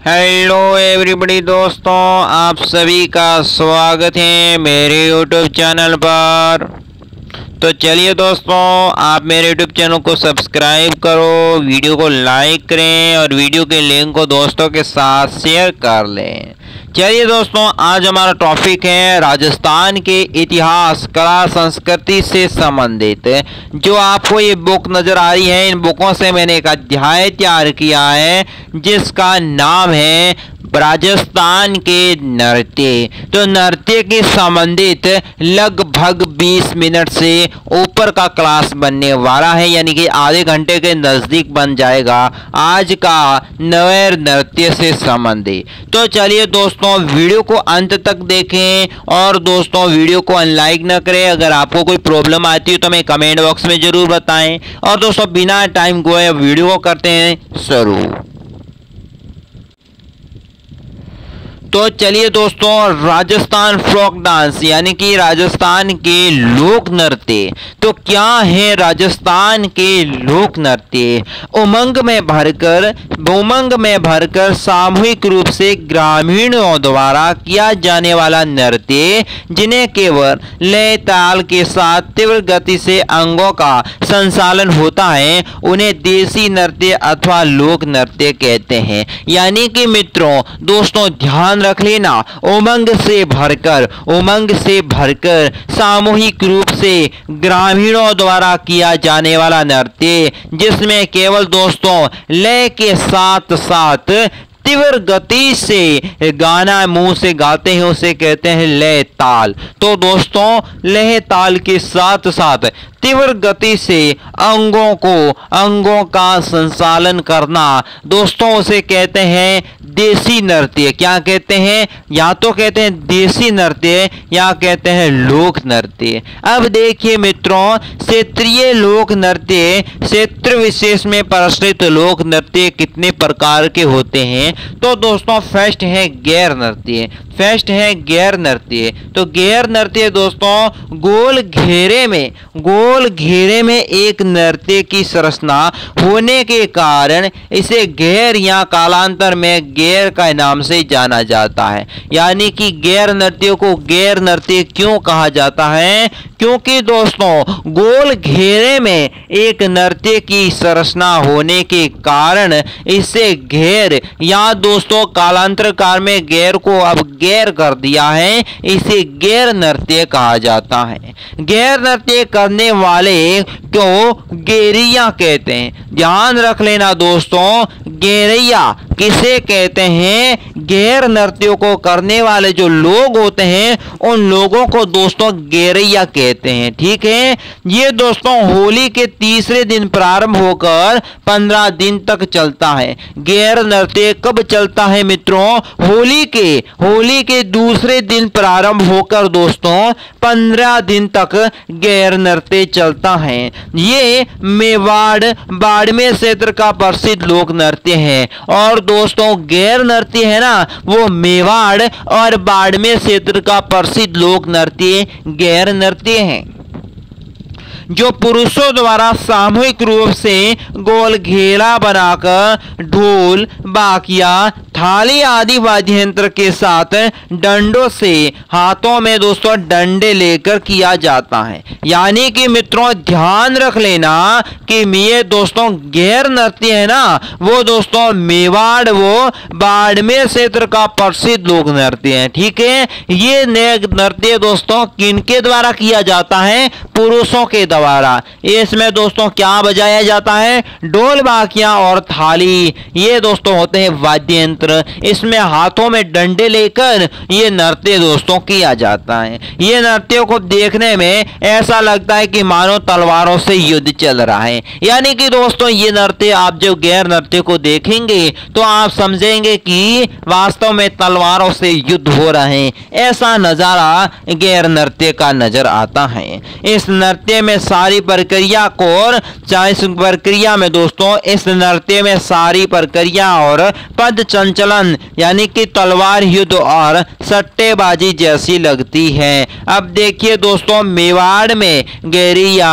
Hello everybody दोस्तों, आप सभी का स्वागत है मेरे यूट्यूब चैनल पर। तो चलिए दोस्तों, आप मेरे यूट्यूब चैनल को सब्सक्राइब करो, वीडियो को लाइक करें और वीडियो के लिंक को दोस्तों के साथ शेयर कर लें। चलिए दोस्तों, आज हमारा टॉपिक है राजस्थान के इतिहास, कला, संस्कृति से संबंधित। जो आपको ये बुक नज़र आ रही है, इन बुकों से मैंने एक अध्याय तैयार किया है जिसका नाम है राजस्थान के नृत्य। तो नृत्य के संबंधित लगभग 20 मिनट से ऊपर का क्लास बनने वाला है, यानी कि आधे घंटे के नज़दीक बन जाएगा आज का नए नृत्य से संबंधित। तो चलिए दोस्तों, वीडियो को अंत तक देखें और दोस्तों वीडियो को अनलाइक न करें। अगर आपको कोई प्रॉब्लम आती है तो हमें कमेंट बॉक्स में जरूर बताएं। और दोस्तों बिना टाइम गवाए वीडियो को करते हैं शुरू। तो चलिए दोस्तों, राजस्थान फोक डांस यानी कि राजस्थान के लोक नृत्य। तो क्या है राजस्थान के लोक नृत्य? उमंग में भरकर सामूहिक रूप से ग्रामीणों द्वारा किया जाने वाला नृत्य, जिन्हें केवल लय ताल के साथ तीव्र गति से अंगों का संचालन होता है, उन्हें देसी नृत्य अथवा लोक नृत्य कहते हैं। यानी कि मित्रों, दोस्तों ध्यान रख लेना, उमंग से भरकर सामूहिक रूप से ग्रामीणों द्वारा किया जाने वाला नृत्य, जिसमें केवल दोस्तों लय के साथ साथ तीव्र गति से गाना मुंह से गाते हैं, उसे कहते हैं लय ताल। तो दोस्तों लय ताल के साथ साथ तीव्र गति से अंगों का संचालन करना, दोस्तों उसे कहते हैं देसी नृत्य। क्या कहते हैं? या तो कहते हैं देसी नृत्य या कहते हैं लोक नृत्य। अब देखिए मित्रों, क्षेत्रीय लोक नृत्य, क्षेत्र विशेष में प्रचलित लोक नृत्य कितने प्रकार के होते हैं? तो दोस्तों फर्स्ट है गैर नृत्य। तो गैर नृत्य दोस्तों गोल घेरे में एक नृत्य की संरचना होने के कारण इसे गैर या कालांतर में गैर का नाम से जाना जाता है। यानी कि गैर नृत्य को गैर नृत्य क्यों कहा जाता है? क्योंकि दोस्तों गोल घेरे में एक नृत्य की संरचना होने के कारण इसे गैर या दोस्तों कालांतर काल में गैर को अब गैर कर दिया है, इसे गैर नृत्य कहा जाता है। गैर नृत्य करने वाले को गेरिया कहते हैं। ध्यान रख लेना दोस्तों, गेरिया किसे कहते हैं? गैर नृत्यों को करने वाले जो लोग होते हैं उन लोगों को दोस्तों गेरिया कहते हैं। ठीक है, ये दोस्तों होली के तीसरे दिन प्रारंभ होकर 15 दिन तक चलता है। गैर नृत्य कब चलता है मित्रों? होली के दूसरे दिन प्रारंभ होकर दोस्तों 15 दिन तक गैर नृत्य चलता है। ये मेवाड़ बाड़मेर क्षेत्र का प्रसिद्ध लोक नृत्य है। और दोस्तों गैर नृत्य है ना, वो मेवाड़ और बाड़मेर क्षेत्र का प्रसिद्ध लोक नृत्य गैर नृत्य है, जो पुरुषों द्वारा सामूहिक रूप से गोल घेरा बनाकर ढोल, बाकिया, थाली आदि वाद्य यंत्र के साथ डंडों से, हाथों में दोस्तों डंडे लेकर किया जाता है। यानी कि मित्रों ध्यान रख लेना कि ये दोस्तों गैर नृत्य है ना, वो दोस्तों मेवाड़ वो बाड़मेर क्षेत्र का प्रसिद्ध लोक नृत्य है। ठीक है, ये नृत्य दोस्तों किनके द्वारा किया जाता है? पुरुषों के द्वारा। इसमें दोस्तों क्या बजाया जाता है? ढोल, बाकियां और थाली, ये दोस्तों होते हैं वाद्य यंत्र। इसमें हाथों में डंडे लेकर ये नृत्य दोस्तों किया जाता है। ये नृत्यों को देखने में ऐसा लगता है कि मानो तलवारों से युद्ध चल रहा है। यानी कि दोस्तों ये नृत्य आप जो गैर नृत्य को देखेंगे तो आप समझेंगे कि वास्तव में तलवारों से युद्ध हो रहे हैं। ऐसा नजारा गैर नृत्य का नजर आता है। इस नृत्य में सारी प्रक्रिया को, इस प्रक्रिया में दोस्तों इस नृत्य में सारी प्रक्रिया और पद संचलन यानी कि तलवार युद्ध और सट्टेबाजी जैसी लगती है। अब देखिए दोस्तों, मेवाड़ में गैरिया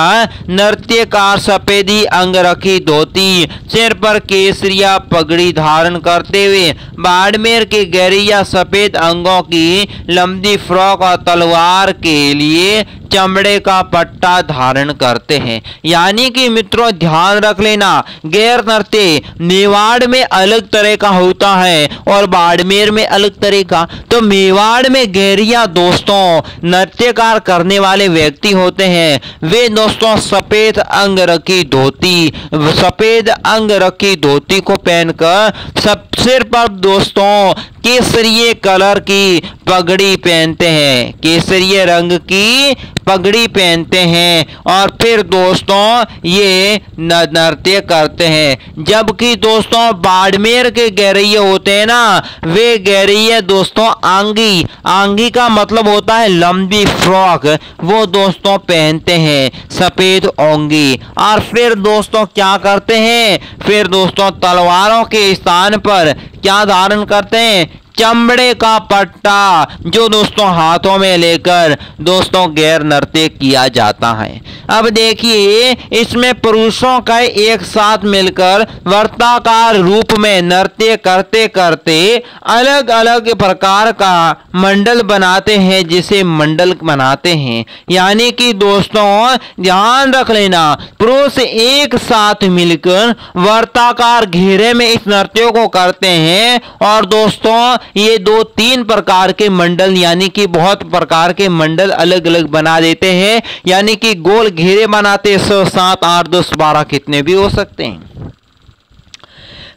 नृत्यकार सफेदी अंगरखी धोती, सिर पर केसरिया पगड़ी धारण करते हुए, बाड़मेर के गैरिया सफेद अंगों की लंबी फ्रॉक और तलवार के लिए चमड़े का पट्टा धारण करते हैं। यानी कि मित्रों ध्यान रख लेना, गैर नृत्य मेवाड़ में अलग तरह का होता है और बाड़मेर में अलग तरह का। तो मेवाड़ में गैरिया दोस्तों नृत्यकार करने वाले व्यक्ति होते हैं, वे दोस्तों सफेद अंग रखी धोती को पहनकर सब सिर पर दोस्तों केसरिये कलर की पगड़ी पहनते हैं, केसरिये रंग की पगड़ी पहनते हैं और फिर दोस्तों ये नृत्य करते हैं। जबकि दोस्तों बाड़मेर के गैरिये होते हैं ना, वे गैरिये दोस्तों आंगी का मतलब होता है लंबी फ्रॉक, वो दोस्तों पहनते हैं सफेद ओंगी। और फिर दोस्तों क्या करते हैं, फिर दोस्तों तलवारों के स्थान पर क्या धारण करते हैं, चमड़े का पट्टा, जो दोस्तों हाथों में लेकर दोस्तों गैर नृत्य किया जाता है। अब देखिए इसमें पुरुषों का एक साथ मिलकर वर्ताकार रूप में नृत्य करते करते अलग अलग प्रकार का मंडल बनाते हैं, जिसे मंडल बनाते हैं। यानी कि दोस्तों ध्यान रख लेना, पुरुष एक साथ मिलकर वर्ताकार घेरे में इस नृत्य को करते हैं और दोस्तों ये 2-3 प्रकार के मंडल यानी कि बहुत प्रकार के मंडल अलग अलग बना देते हैं। यानी कि गोल घेरे बनाते 100, 7, 8, 10, 12 कितने भी हो सकते हैं।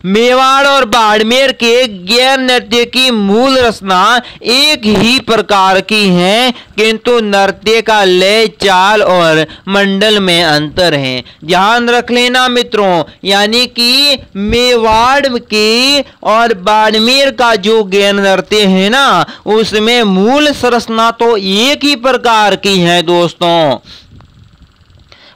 मेवाड़ और बाड़मेर के गैर नृत्य की मूल रचना एक ही प्रकार की है, किंतु नृत्य का लय, चाल और मंडल में अंतर है। ध्यान रख लेना मित्रों, यानी कि मेवाड़ की और बाड़मेर का जो गैर नृत्य है ना, उसमें मूल रचना तो एक ही प्रकार की है दोस्तों,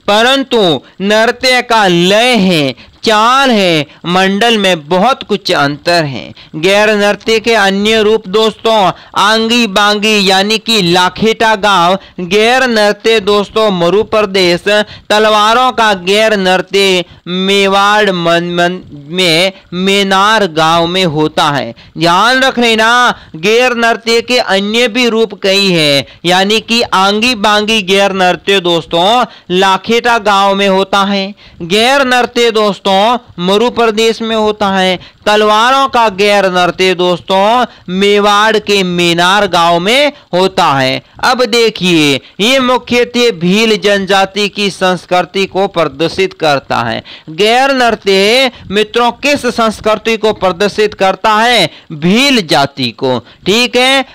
परंतु नृत्य का लय है, चाल है, मंडल में बहुत कुछ अंतर है। गैर नृत्य के अन्य रूप दोस्तों आंगी बांगी यानी कि लाखेटा गांव गैर नृत्य दोस्तों मरु प्रदेश, तलवारों का गैर नृत्य मेवाड़ में मेनार गांव में होता है। ध्यान रख लेना, गैर नृत्य के अन्य भी रूप कई है, यानी कि आंगी बांगी गैर नृत्य दोस्तों लाखेटा गांव में होता है, गैर नृत्य दोस्तों मरु प्रदेश में होता है, तलवारों का गैर नृत्य दोस्तों मेवाड़ के मेनार गांव में होता है। अब देखिए ये मुख्यतः भील जनजाति की संस्कृति को प्रदर्शित करता है। गैर नृत्य मित्रों किस संस्कृति को प्रदर्शित करता है, भील जाति को, ठीक है।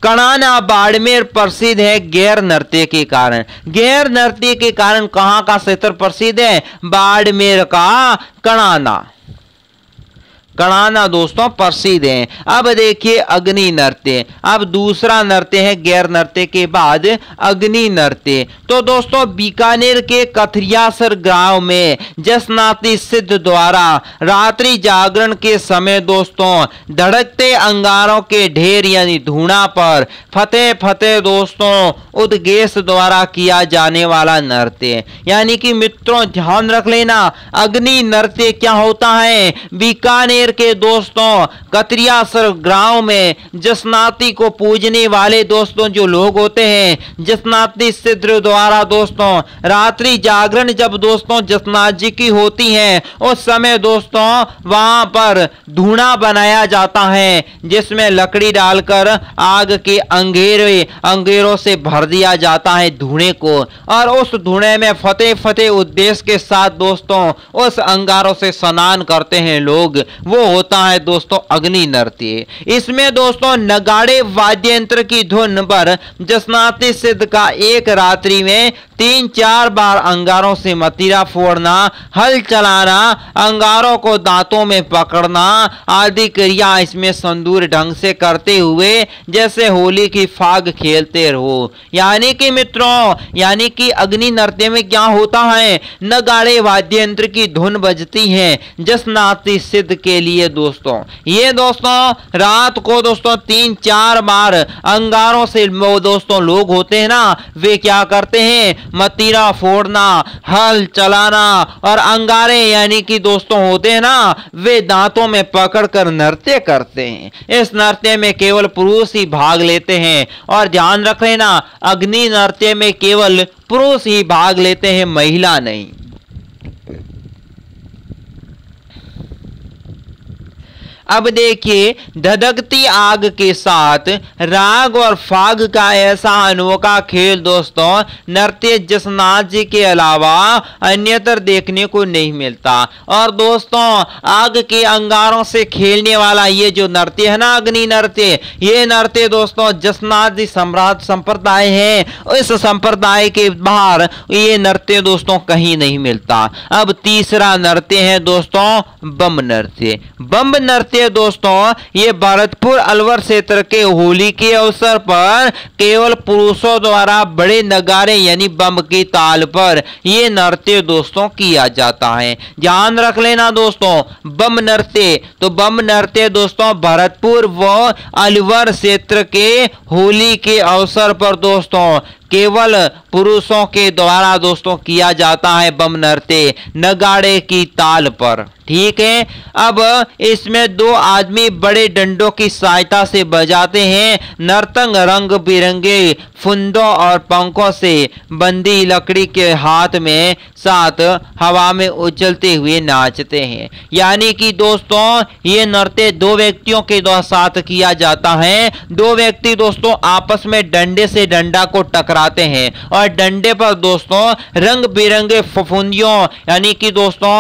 कणाना बाड़मेर प्रसिद्ध है गैर नृत्य के कारण। गैर नृत्य के कारण कहां का क्षेत्र प्रसिद्ध है, बाड़मेर का कणाना दोस्तों प्रसिद्ध है। अब देखिए अग्नि नृत्य, अब दूसरा नृत्य है गैर नृत्य के बाद अग्नि नृत्य। तो दोस्तों बीकानेर के कथरियासर गांव में जसनाती सिद्ध द्वारा रात्रि जागरण के समय दोस्तों धड़कते अंगारों के ढेर यानी धूणा पर फतेह फतेह दोस्तों उद्गेश द्वारा किया जाने वाला नृत्य। यानी कि मित्रों ध्यान रख लेना, अग्नि नृत्य क्या होता है, बीकानेर के दोस्तों कतरियासर गांव में जसनाती को पूजने वाले दोस्तों जो लोग होते हैं, जसनाती सिद्ध द्वारा दोस्तों रात्रि जागरण जब दोस्तों जसनाथ जी की होती है, उस समय दोस्तों वहां पर धूणा बनाया जाता है, जिसमें लकड़ी डालकर आग के अंगेरों से भर दिया जाता है धूणे को, और उस धूणे में फतेह फतेह उद्देश्य के साथ दोस्तों उस अंगारों से स्नान करते हैं लोग। वो होता है दोस्तों अग्नि नृत्य। इसमें दोस्तों नगाड़े वाद्य यंत्र की धुन पर जसनाती सिद्ध का एक रात्रि में 3-4 बार अंगारों से मतीरा फोड़ना, हल चलाना, अंगारों को दांतों में पकड़ना आदि क्रिया इसमें संदूर ढंग से करते हुए जैसे होली की फाग खेलते रहो। यानी कि मित्रों, यानी कि अग्नि नृत्य में क्या होता है, नगाड़े वाद्य यंत्र की धुन बजती है जसनाती सिद्ध के लिए दोस्तों। ये दोस्तों रात को दोस्तों 3-4 बार अंगारों से दोस्तों लोग होते हैं ना, वे क्या करते हैं, मतीरा फोड़ना, हल चलाना और अंगारे यानी कि दोस्तों होते हैं ना, वे दांतों में पकड़कर नृत्य करते हैं। इस नृत्य में केवल पुरुष ही भाग लेते हैं और ध्यान रख लेना अग्नि नृत्य में केवल पुरुष ही भाग लेते हैं, महिला नहीं। अब देखिए धधकती आग के साथ राग और फाग का ऐसा अनोखा खेल दोस्तों नृत्य जसनाथ जी के अलावा अन्यत्र देखने को नहीं मिलता। और दोस्तों आग के अंगारों से खेलने वाला ये जो नृत्य है ना अग्नि नृत्य, ये नृत्य दोस्तों जसनाथ जी सम्राट संप्रदाय है, इस संप्रदाय के बाहर ये नृत्य दोस्तों कहीं नहीं मिलता। अब तीसरा नृत्य है दोस्तों बम नृत्य। बम नृत्य दोस्तों ये भरतपुर अलवर क्षेत्र के होली के अवसर पर केवल पुरुषों द्वारा बड़े नगारे यानी बम की ताल पर ये नृत्य दोस्तों किया जाता है। ध्यान रख लेना दोस्तों बम नृत्य, तो बम नृत्य दोस्तों भरतपुर व अलवर क्षेत्र के होली के अवसर पर दोस्तों केवल पुरुषों के द्वारा दोस्तों किया जाता है बम नृत्य नगाड़े की ताल पर। ठीक है, अब इसमें 2 आदमी बड़े डंडों की सहायता से बजाते हैं। नर्तक रंग बिरंगे फुंदों और पंखों से बंदी लकड़ी के हाथ में साथ हवा में उछलते हुए नाचते हैं। यानी कि दोस्तों ये नृत्य 2 व्यक्तियों के साथ किया जाता है। 2 व्यक्ति दोस्तों आपस में डंडे से डंडा को टकराते हैं और डंडे पर दोस्तों रंग बिरंगे फफूंदियों यानी कि दोस्तों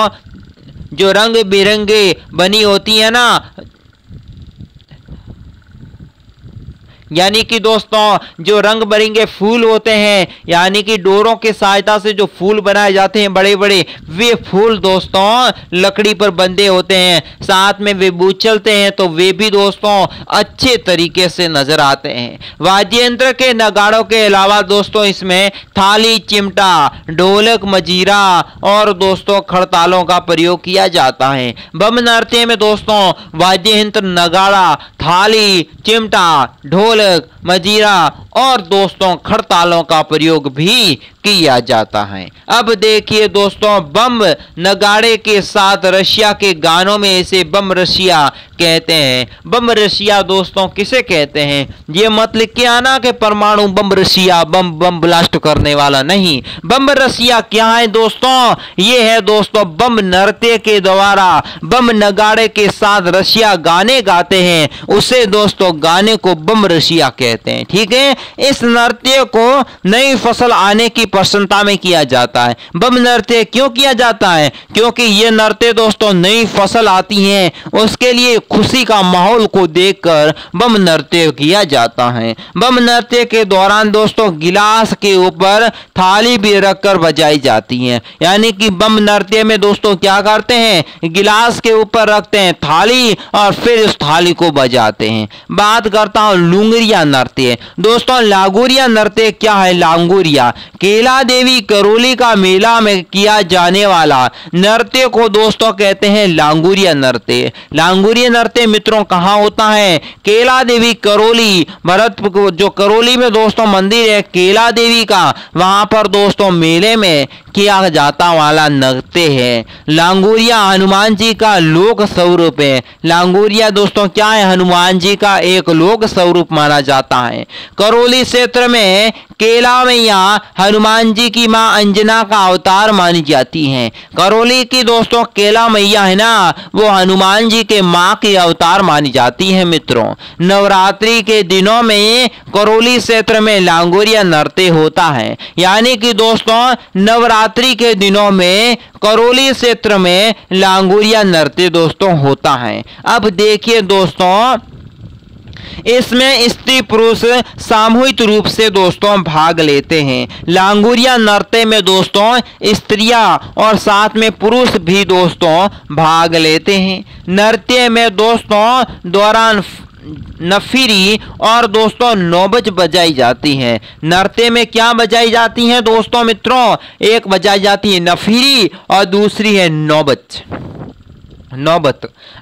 जो रंग बिरंगे बनी होती है ना, यानी कि दोस्तों जो रंग बिरंगे फूल होते हैं यानी कि डोरों की सहायता से जो फूल बनाए जाते हैं बड़े बड़े, वे फूल दोस्तों लकड़ी पर बंधे होते हैं, साथ में वे उछलते हैं तो वे भी दोस्तों अच्छे तरीके से नजर आते हैं। वाद्य यंत्र के नगाड़ों के अलावा दोस्तों इसमें थाली, चिमटा, ढोलक, मजीरा और दोस्तों खड़तालों का प्रयोग किया जाता है। बम नृत्य में दोस्तों वाद्य यंत्र नगाड़ा, थाली, चिमटा, ढोलक, मजीरा और दोस्तों खड़तालों का प्रयोग भी किया जाता है। अब देखिए दोस्तों बम नगाड़े के साथ रशिया के गानों में इसे बम रशिया कहते हैं। बम रशिया दोस्तों किसे कहते हैं, ये मत लिख के आना कि परमाणु बम रशिया बम बम ब्लास्ट करने वाला नहीं। बम रशिया क्या है दोस्तों, ये है दोस्तों बम नृत्य के द्वारा बम नगाड़े के साथ रशिया गाने गाते हैं, उसे दोस्तों गाने को बम रशिया कहते हैं। ठीक है, इस नृत्य को नई फसल आने की प्रसन्नता में किया जाता है। बम नृत्य क्यों किया जाता है, क्योंकि ये नृत्य दोस्तों नई फसल आती है उसके लिए खुशी का माहौल को देखकर बम नृत्य किया जाता है। बम नृत्य के दौरान दोस्तों गिलास के ऊपर थाली भी रखकर बजाई जाती है। यानी कि बम नृत्य में दोस्तों क्या करते हैं, गिलास के ऊपर रखते हैं थाली और फिर उस थाली को बजाते हैं। बात करता हूं लुंगरिया नृत्य। दोस्तों लागोरिया नृत्य क्या है, लांगोरिया केला देवी करौली का मेला में किया जाने वाला नृत्य को दोस्तों कहते हैं लांगुरिया नृत्य। लांगुरिया नृत्य मित्रों कहाँ होता है, केला देवी करौली, भरतपुर जो करौली में दोस्तों मंदिर है केला देवी का, वहां पर दोस्तों मेले में किया जाता वाला नृत्य है। लांगुरिया हनुमान जी का लोक स्वरूप है। लांगुरिया दोस्तों क्या है, हनुमान जी का एक लोक स्वरूप माना जाता है। करौली क्षेत्र में केला मैया हनुमान जी की मां अंजना का अवतार मानी जाती हैं। करौली की दोस्तों केला मैया है ना, वो हनुमान जी के मां की अवतार मानी जाती है। मित्रों नवरात्रि के दिनों में करौली क्षेत्र में लांगोरिया नृत्य होता है। यानी कि दोस्तों नवरात्रि नवरात्रि के दिनों में करौली क्षेत्र में लांगुरिया नृत्य दोस्तों होता है। अब देखिए दोस्तों, इसमें स्त्री पुरुष सामूहिक रूप से दोस्तों भाग लेते हैं। लांगुरिया नृत्य में दोस्तों स्त्रियां और साथ में पुरुष भी दोस्तों भाग लेते हैं। नृत्य में दोस्तों दौरान नफीरी और दोस्तों नौबज बजाई जाती है। नृत्य में क्या बजाई जाती है दोस्तों मित्रों? एक बजाई जाती है नफीरी और दूसरी है नौबत।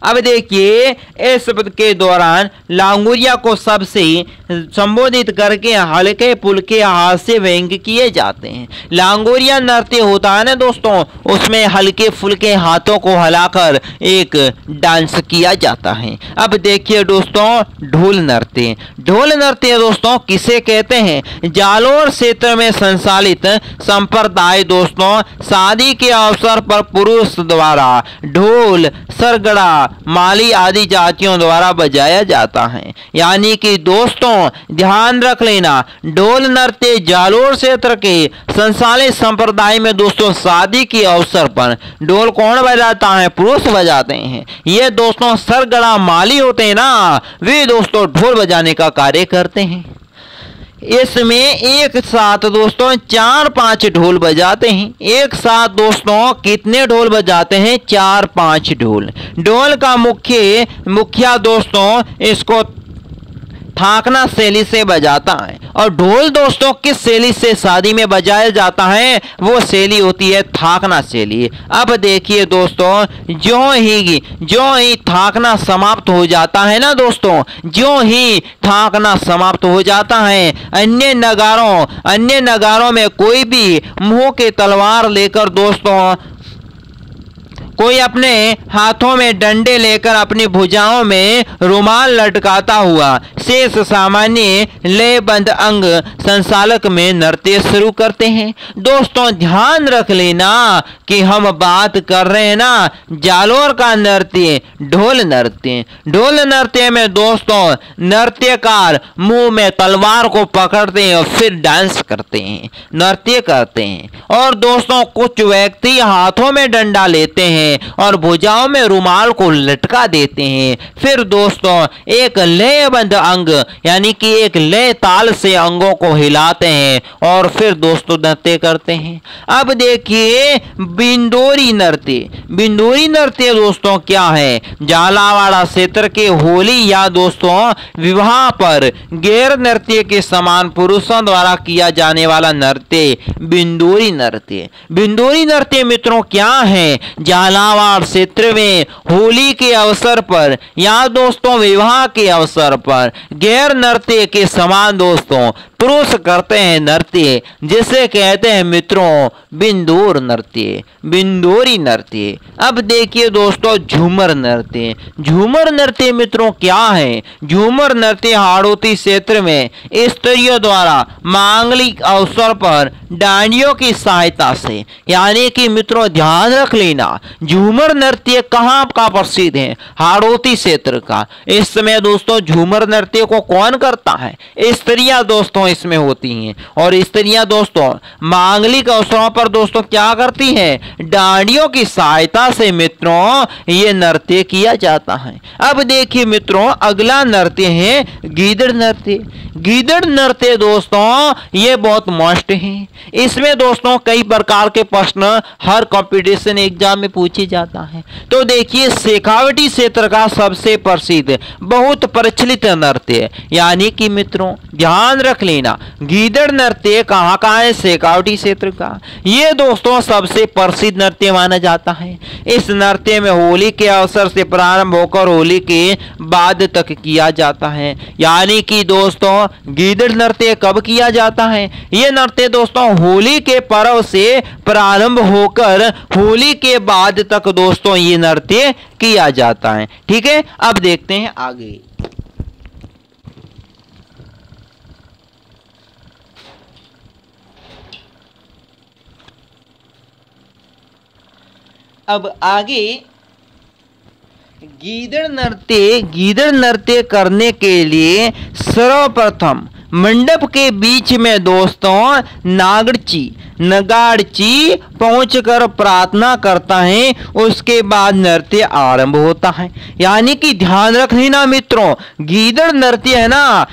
अब देखिए, इस शब्द के दौरान लांगुरिया को सबसे संबोधित करके हल्के फुल्के हाथ से व्यंग्य किए जाते हैं। लांगुरिया नृत्य होता है ना दोस्तों, उसमें हल्के फुल्के हाथों को हिलाकर एक डांस किया जाता है। अब देखिए दोस्तों, ढोल नृत्य। ढोल नृत्य दोस्तों किसे कहते हैं? जालोर क्षेत्र में संचालित संप्रदाय दोस्तों शादी के अवसर पर पुरुष द्वारा ढोल, सरगड़ा, माली आदि जातियों द्वारा बजाया जाता है। यानी कि दोस्तों ध्यान रख लेना, ढोल नृत्य जालोर क्षेत्र के संचालित संप्रदाय में दोस्तों शादी के अवसर पर ढोल कौन बजाता है? पुरुष बजाते हैं। ये दोस्तों सरगड़ा, माली होते हैं ना, वे दोस्तों ढोल बजाने का कार्य करते हैं। इसमें एक साथ दोस्तों 4-5 ढोल बजाते हैं। एक साथ दोस्तों कितने ढोल बजाते हैं? 4-5 ढोल। ढोल का मुखिया दोस्तों इसको थाकना शैली से बजाता है। और ढोल दोस्तों किस शैली से शादी में बजाया जाता है? वो शैली होती है थाकना शैली। अब देखिए दोस्तों, जो ही थाकना समाप्त हो जाता है ना दोस्तों, जो ही थाकना समाप्त हो जाता है, अन्य नगारों में कोई भी मुंह के तलवार लेकर दोस्तों, कोई अपने हाथों में डंडे लेकर अपनी भुजाओं में रुमाल लटकाता हुआ शेष सामान्य लयबद्ध अंग संचालक में नृत्य शुरू करते हैं। दोस्तों ध्यान रख लेना कि हम बात कर रहे हैं ना जालोर का नृत्य, ढोल नृत्य। ढोल नृत्य में दोस्तों नृत्यकार मुंह में तलवार को पकड़ते हैं और फिर डांस करते हैं, नृत्य करते हैं। और दोस्तों कुछ व्यक्ति हाथों में डंडा लेते हैं और भुजाओं में रुमाल को लटका देते हैं। फिर दोस्तों एक लयबद्ध अंग यानी कि एक लय ताल से अंगों को हिलाते हैं और फिर दोस्तों नृत्य करते हैं। अब देखिए बिंदोरी नृत्य। बिंदोरी नृत्य दोस्तों क्या है? झालावाड़ क्षेत्र के होली या दोस्तों विवाह पर गैर नृत्य के समान पुरुषों द्वारा किया जाने वाला नृत्य बिंदोरी नृत्य। बिंदोरी नृत्य मित्रों क्या है? झालावाड़ क्षेत्र में होली के अवसर पर या दोस्तों विवाह के अवसर पर गैर नृत्य के समान दोस्तों पुरुष करते हैं नृत्य, जिसे कहते हैं मित्रों बिंदोर नृत्य, बिंदोरी नृत्य। अब देखिए दोस्तों झूमर नृत्य। झूमर नृत्य मित्रों क्या है? झूमर नृत्य हाड़ौती क्षेत्र में स्त्रियों द्वारा मांगलिक अवसर पर डांडियों की सहायता से, यानी कि मित्रों ध्यान रख लेना झूमर नृत्य कहाँ का प्रसिद्ध है? हाड़ौती क्षेत्र का। इस समय दोस्तों झूमर नृत्य को कौन करता है? स्त्रियां दोस्तों इसमें होती हैं। और स्त्रियां दोस्तों मांगलिक अवसरों पर दोस्तों क्या करती हैं? डांडियों की सहायता से मित्रों ये नृत्य किया जाता है। अब देखिए मित्रों अगला नृत्य है गीदड़ नृत्य। गीदड़ नृत्य दोस्तों ये बहुत मस्त है। इसमें दोस्तों कई प्रकार के प्रश्न हर कंपटीशन एग्जाम में पूछे जाता है। तो देखिए शेखावटी क्षेत्र का सबसे प्रसिद्ध बहुत प्रचलित नृत्य, यानी कि मित्रों ध्यान रख लेना गीदड़ नृत्य कहाँ का है? शेखावटी क्षेत्र का। ये दोस्तों सबसे प्रसिद्ध नृत्य माना जाता है। इस नृत्य में होली के अवसर से प्रारंभ होकर होली के बाद तक किया जाता है। यानी कि दोस्तों गीदड़ नृत्य कब किया जाता है? ये नृत्य दोस्तों होली के पर्व से प्रारंभ होकर होली के बाद तक दोस्तों ये नृत्य किया जाता है। ठीक है, अब देखते हैं आगे। अब आगे गीदड़ नृत्य करने के लिए सर्वप्रथम मंडप के बीच में दोस्तों नगाड़ची पहुंचकर प्रार्थना करता है, उसके बाद नृत्य आरंभ होता है। यानी कि ध्यान रखना ना मित्रों, गीदड़ नृत्य है ना,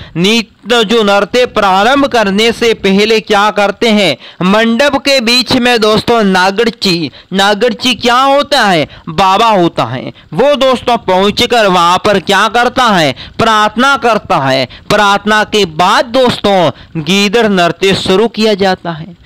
जो नृत्य प्रारंभ करने से पहले क्या करते हैं, मंडप के बीच में दोस्तों नागड़ची क्या होता है, बाबा होता है। वो दोस्तों पहुंचकर वहां पर क्या करता है, प्रार्थना करता है। प्रार्थना के बाद दोस्तों गीदड़ नृत्य शुरू किया जाता है।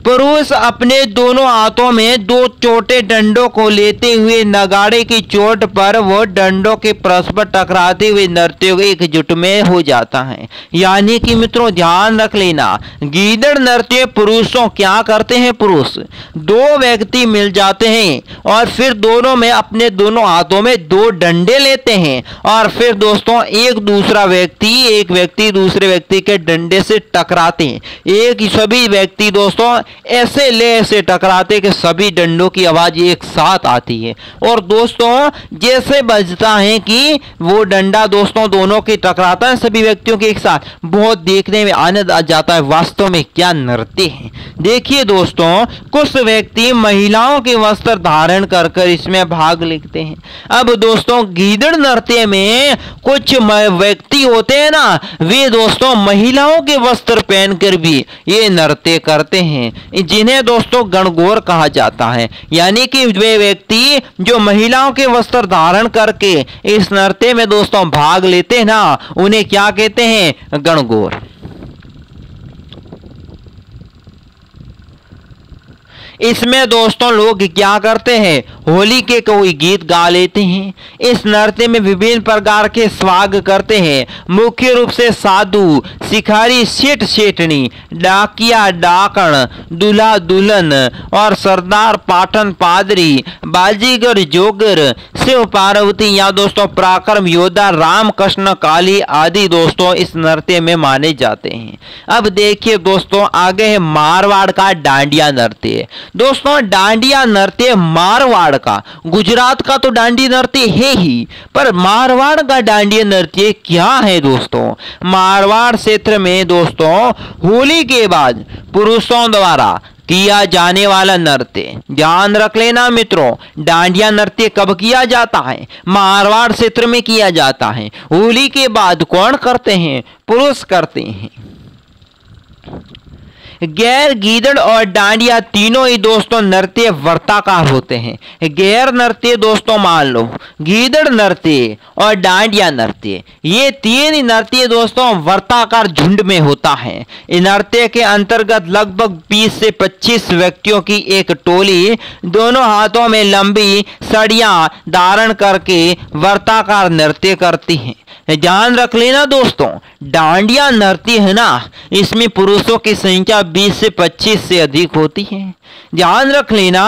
पुरुष अपने दोनों हाथों में दो छोटे डंडों को लेते हुए नगाड़े की चोट पर वो डंडों के परस्पर टकराते हुए नृत्य एकजुट में हो जाता है। यानी कि मित्रों ध्यान रख लेना, गीदड़ नृत्य पुरुषों क्या करते हैं, पुरुष दो व्यक्ति मिल जाते हैं और फिर दोनों में अपने दोनों हाथों में दो डंडे लेते हैं और फिर दोस्तों एक व्यक्ति दूसरे व्यक्ति के डंडे से टकराते हैं। सभी व्यक्ति दोस्तों ऐसे टकराते कि सभी डंडों की आवाज एक साथ आती है और दोस्तों जैसे बजता है कि वो डंडा दोस्तों दोनों के टकराता है सभी व्यक्तियों के एक साथ, बहुत देखने में आनंद आ जाता है। वास्तव में क्या नृत्य है। देखिए दोस्तों, कुछ व्यक्ति महिलाओं के वस्त्र धारण कर इसमें भाग लेते हैं। अब दोस्तों गीदड़ नृत्य में कुछ व्यक्ति होते हैं ना, वे दोस्तों महिलाओं के वस्त्र पहनकर भी ये नृत्य करते हैं, जिन्हें दोस्तों गणगौर कहा जाता है। यानी कि वे व्यक्ति जो महिलाओं के वस्त्र धारण करके इस नृत्य में दोस्तों भाग लेते हैं ना, उन्हें क्या कहते हैं, गणगौर। इसमें दोस्तों लोग क्या करते हैं, होली के कोई गीत गा लेते हैं। इस नृत्य में विभिन्न प्रकार के स्वाग करते हैं, मुख्य रूप से साधु, शिकारी, सेठ सेठनी, डाकिया डाकण, दूल्हा दुल्हन और सरदार पाठन पादरी, बाजीगर जोगर, शिव पार्वती या दोस्तों पराक्रम योद्धा राम कृष्ण काली आदि दोस्तों इस नृत्य में माने जाते हैं। अब देखिए दोस्तों आगे है मारवाड़ का डांडिया नृत्य। दोस्तों डांडिया नृत्य मारवाड़ का, गुजरात का तो डांडिया नृत्य है ही, पर मारवाड़ का डांडिया नृत्य क्या है दोस्तों। मारवाड़ क्षेत्र में दोस्तों होली के बाद पुरुषों द्वारा किया जाने वाला नृत्य, ध्यान रख लेना मित्रों, डांडिया नृत्य कब किया जाता है, मारवाड़ क्षेत्र में किया जाता है। होली के बाद कौन करते हैं, पुरुष करते हैं। गैर, गीदड़ और डांडिया तीनों ही दोस्तों नृत्य वर्ताकार होते हैं। गैर नृत्य दोस्तों मान लो गीदड़ नृत्य और डांडिया नृत्य, ये तीन नृत्य दोस्तों वर्ताकार झुंड में होता है। इस नृत्य के अंतर्गत लगभग 20 से 25 व्यक्तियों की एक टोली दोनों हाथों में लंबी सड़ियां धारण करके वर्ताकार नृत्य करती है। ध्यान रख लेना दोस्तों, डांडिया नृत्य है ना, इसमें पुरुषों की संख्या 20 से 25 से अधिक होती है, ध्यान रख लेना।